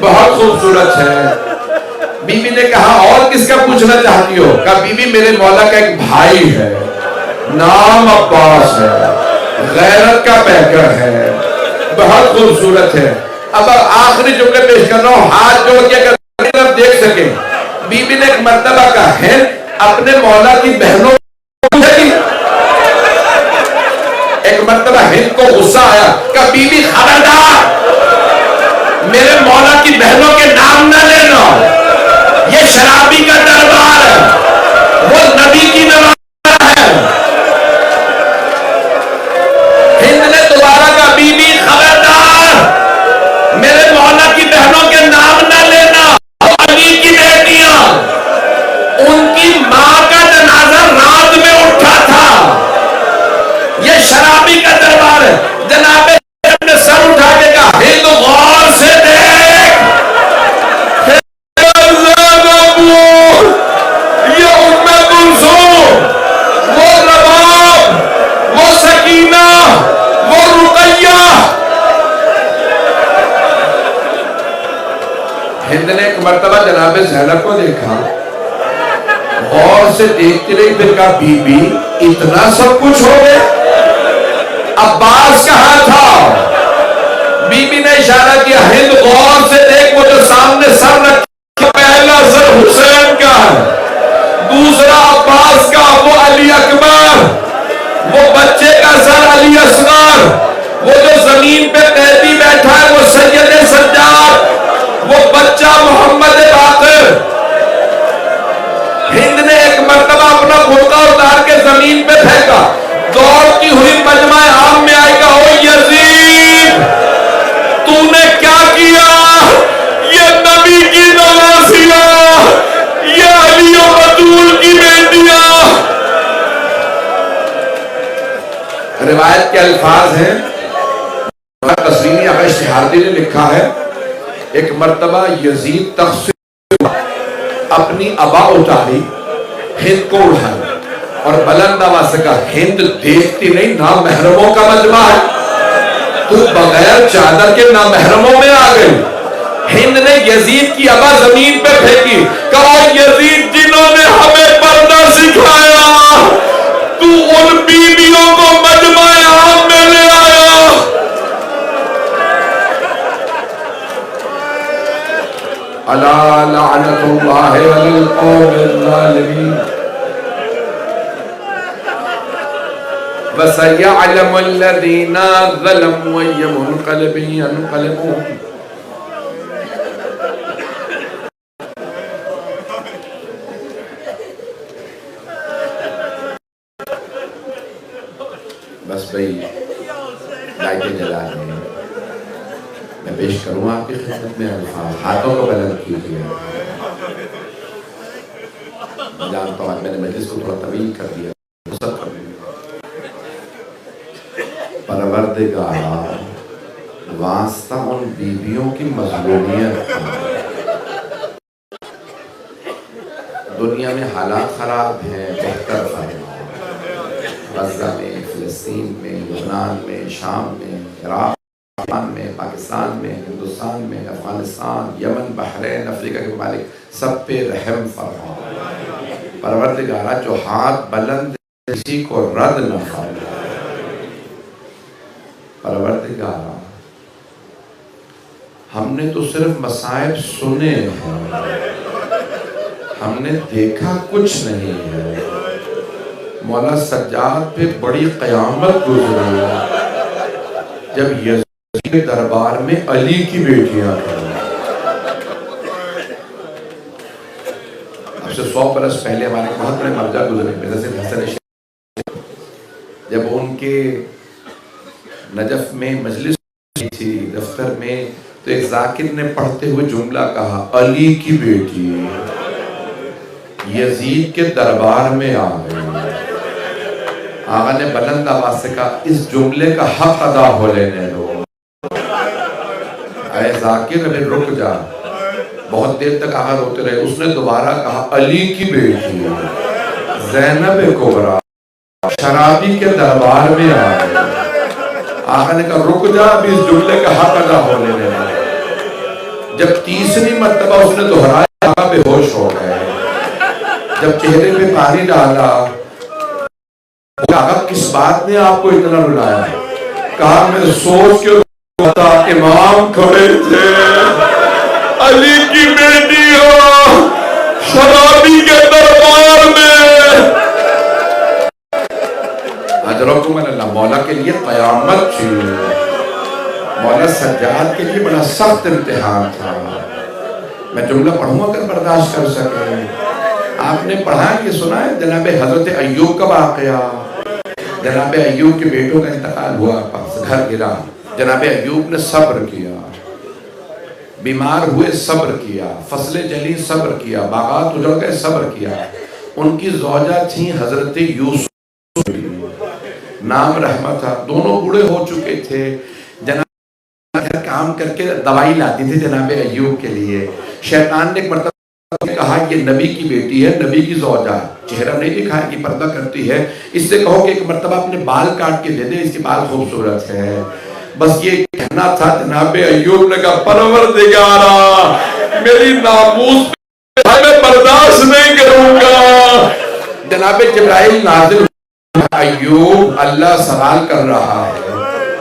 بہت خوبصورت ہے۔ بیوی نے کہا اور کس کا پوچھنا چاہتی ہو؟ کہا بیوی میرے مولا کا ایک بھائی ہے، نام عباس ہے، غیرت کا پیکر ہے، بہت خوبصورت ہے۔ اب آخری جملے پیش کر رہا ہوں، ہاتھ جوڑ کے اگر دیکھ سکیں۔ بیوی نے ایک مرتبہ کہا ہے اپنے مولا کی بہنوں ایک مرتبہ ہند کو غصہ آیا کہ بیوی خبردار میرے مولا کی بہنوں کے نام نہ لینا، یہ شرابی کا دربار ہے، وہ نبی کی نواز ہے۔ ہند نے دوبارہ کہا بیوی خبردار میرے مولا کی بہنوں کے نام نہ لینا، وہ علی کی بیٹیاں، ان کی ماں کا جنازہ رات میں اٹھا تھا، یہ شرابی کا دربار ہے۔ جناب نے سر اٹھا کے کہا ہند غور سے دیکھ، یہ ام کلثوم، وہ رباب، وہ سکینہ، وہ رقیہ۔ ہند نے ایک مرتبہ جناب زینب کو دیکھا، غور سے دیکھتی رہی، پھر کہا بی بی اتنا سب کچھ ہو گئے، عباس کہاں تھا؟ بی بی نے اشارہ کیا ہند غور سے دیکھ، وہ جو سامنے سر رکھا، پہلا سر حسین کا ہے، دوسرا عباس کا، وہ علی اکبر، وہ بچے کا سر علی اصغر، وہ جو زمین پہ قیدی بیٹھا ہے وہ سید سجاد، وہ بچہ محمد باقر۔ ہند نے ایک مرتبہ اپنا برقع اتار کے زمین پہ پھینکا، دوڑتی ہوئی مجمع عام میں آئے گا، او یزید تو نے کیا کیا؟ یہ نبی کی نواسیاں، یہ علی و بطول کی بیٹیاں۔ روایت کے الفاظ ہیں، تسلیمی ابا اشتہاردی نے لکھا ہے، ایک مرتبہ یزید تخت سے اپنی ابا اتاری، ہند کو اڑھائی اور بلند آواز سے کہا ہند دیکھتی نہیں نامحرموں کا مجمع ہے، تو بغیر چادر کے نامحرموں میں آ گئی۔ ہند نے یزید کی ابا زمین پہ پھینکی، کہا یزید جنہوں نے ہمیں پردہ سکھایا، تو ان بیویوں کو مجمع عام میں لے آیا۔ الا لعنت اللہ علی القوم الظالمین وسيعلم الذين ظلموا أي منقلب ينقلبون۔ بس بھائی لائٹیں جلا رہے ہیں، میں پیش کروں آپ کی خدمت میں الفاظ، ہاتھوں کو بلند کیجیے۔ جانتا ہوں میں نے مجلس کو تھوڑا طویل کر دیا، پروردگارا واسطہ ان بیویوں کی مظلومیت، دنیا میں حالات خراب ہیں، بہتر فرما، غزہ میں، فلسطین میں، لبنان میں، شام میں، عراق میں، پاکستان میں، ہندوستان میں، افغانستان، یمن، بحرین، افریقہ کے ممالک، سب پہ رحم فرما۔ پروردگارا جو ہاتھ بلند کسی کو رد نہ فرما۔ پروردگارا ہم نے تو صرف مصائب سنے ہیں، ہم نے دیکھا کچھ نہیں ہے۔ مولا سجاد پہ بڑی قیامت گزری جب یزید کے دربار میں علی کی بیٹیاں تھیں۔ اب سے 100 برس پہلے ہمارے بہت بڑے مرجع گزرے مرزا سید حسن شیخ، جب ان کے نجف میں مجلس تھی دفتر میں، تو ایک ذاکر نے پڑھتے ہوئے جملہ کہا، علی کی بیٹی یزید کے دربار میں آ گئی۔ آقا نے بلند آواز سے کہا، اس جملے کا حق ادا ہو لینے دو۔ اے ذاکر ابھی رک جا۔ بہت دیر تک آقا روتے رہے۔ اس نے دوبارہ کہا، علی کی بیٹی زینب کبریٰ شرابی کے دربار میں آ گئی۔ آقا نے کہا، رک جا، ابھی اس جملے کا حق ادا ہو لینے دو۔ جب تیسری مرتبہ اس نے دہرایا، آقا بے ہوش ہو گئے۔ جب چہرے پہ پانی ڈالا، آقا کس بات نے آپ کو اتنا رلایا؟ کہا، میں سوچ کے بتا، امام کھڑے تھے، علی کی بیٹی ہو شرابی کے دربار میں۔ اجرکم اللہ، مولا کے لیے قیامت تھی۔ مولا سجاد کے لیے بڑا سخت امتحان تھا۔ میں جملہ پڑھوں اگر برداشت کر سکے۔ آپ نے پڑھا کہ سنا ہے جناب حضرت ایوب کا واقعہ؟ جناب ایوب کے بیٹوں کا انتقال ہوا، گھر گرا، جناب ایوب نے صبر کیا، بیمار ہوئے صبر کیا، فصلیں جلی صبر کیا، باغات اجڑ گئے صبر کیا۔ ان کی زوجہ تھیں حضرت یوسف، نام رحمہ تھا، دونوں بوڑھے ہو چکے تھے۔ جناب کام کر کے دوائی لاتی تھی جناب ایوب کے لیے۔ شیطان نے ایک مرتبہ کہا، یہ نبی کی بیٹی ہے، نبی کی زوجہ، چہرہ نہیں دکھایا کہ پردہ کرتی ہے، اس سے کہو کہ ایک مرتبہ اپنے بال کاٹ کے دے دے، اس کے بال خوبصورت ہے۔ بس یہ کہنا تھا۔ جناب ایوب نے کہا، پروردگارا میری ناموس میں برداشت نہیں کروں گا۔ جناب جبرائیل نازل، ایوب اللہ سوال کر رہا ہے،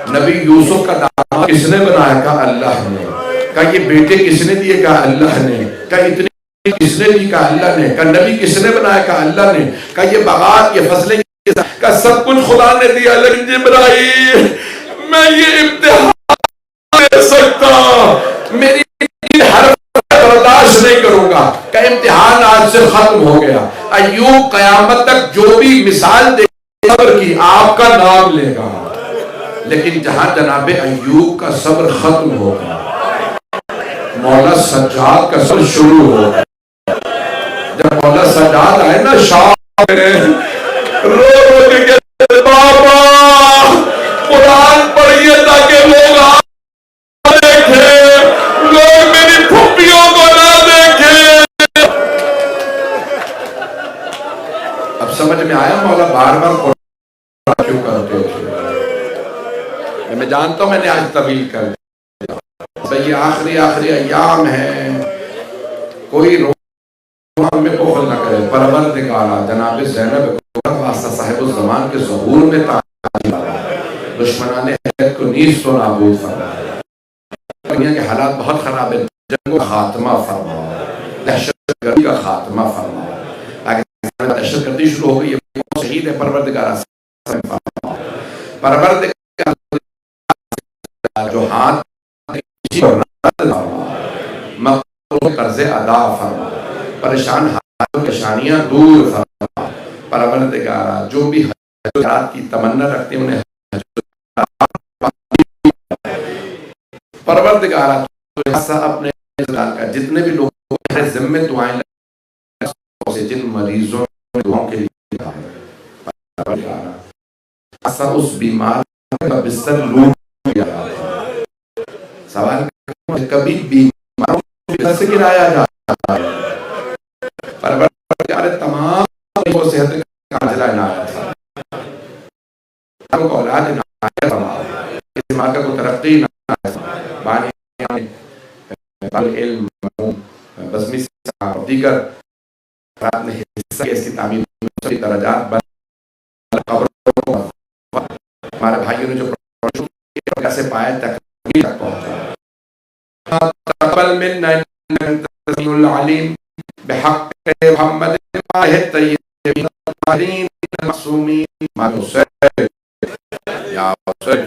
نبی یوسف کا داماد کس نے بنایا؟ کہا اللہ نے۔ کہا یہ بیٹے کس نے دیے؟ کہا اللہ نے۔ کہا اتنی کس نے دی؟ کہا اللہ نے۔ کہا نبی کس نے بنایا؟ کہا اللہ نے۔ کہا یہ باغات، یہ فصلیں، کہا سب کچھ خدا نے دیا، لیکن جبرائیل میں یہ امتحان دے سکتا، میری حرف برداشت نہیں کروں گا۔ کہ امتحان آج سے ختم ہو گیا۔ ایوب قیامت تک جو بھی مثال دے صبر کی، آپ کا نام لے گا، لیکن جہاں جناب ایوب کا صبر ختم ہوگا، مولا سجاد کا صبر شروع ہوگا۔ جب مولا سجاد آئے نا شام میں، رو رو کے کہتے، بابا قرآن پڑھیے تاکہ لوگ دیکھیں، لوگ میری پھپھیوں کو نہ دیکھیں۔ اب سمجھ میں آیا مولا بار بار قرآن کیوں کرتے تھے؟ میں جانتا ہوں میں نے آج طویل کر دیا، یہ آخری ایام ہے، کوئی میں بخل نہ کرے۔ پروردگارا جناب زینب واسطہ صاحب الزمان کے ظہور میں تعلیم، دشمنان حیات کو نیست و نابود فرما۔ دنیا کے حالات بہت خراب ہے، جنگ کا خاتمہ فرما، دہشت گردی کا خاتمہ فرما۔ پاکستان میں دہشت گردی شروع ہو گئی ہے، شہید ہے، پروردگارا پروردگارا جو ہاتھ مقبول قرض ادا فرما، پریشان حالوں پریشانیاں دور فرما۔ پروردگارا جو بھی حجات کی تمنا رکھتے ہیں انہیں پروردگارا اپنے کا جتنے بھی لوگ میرے ذمہ دعائیں لگے، جن مریضوں دعاؤں کے لیے پروردگارا اس بیمار کا بستر لوٹ گیا، سوال کبھی بیماروں کو سے گرایا جاتا ہے، پروردگار تمام کو صحت کا عاجلہ عنایت فرما، ہم کو اولاد عنایت فرما، اس ماقع کو ترقی عنایت فرما، بانی علم بزمی اور دیگر رات میں حصہ کی اس کی تعمیر سبھی درجات بند قبروں کو ہمارے بھائیوں نے جو کیسے پائے تکمیل تک پہنچا۔ تقبل منا انک انت السمیع العلیم بحق محمد الطاہرین المعصومین یا حسین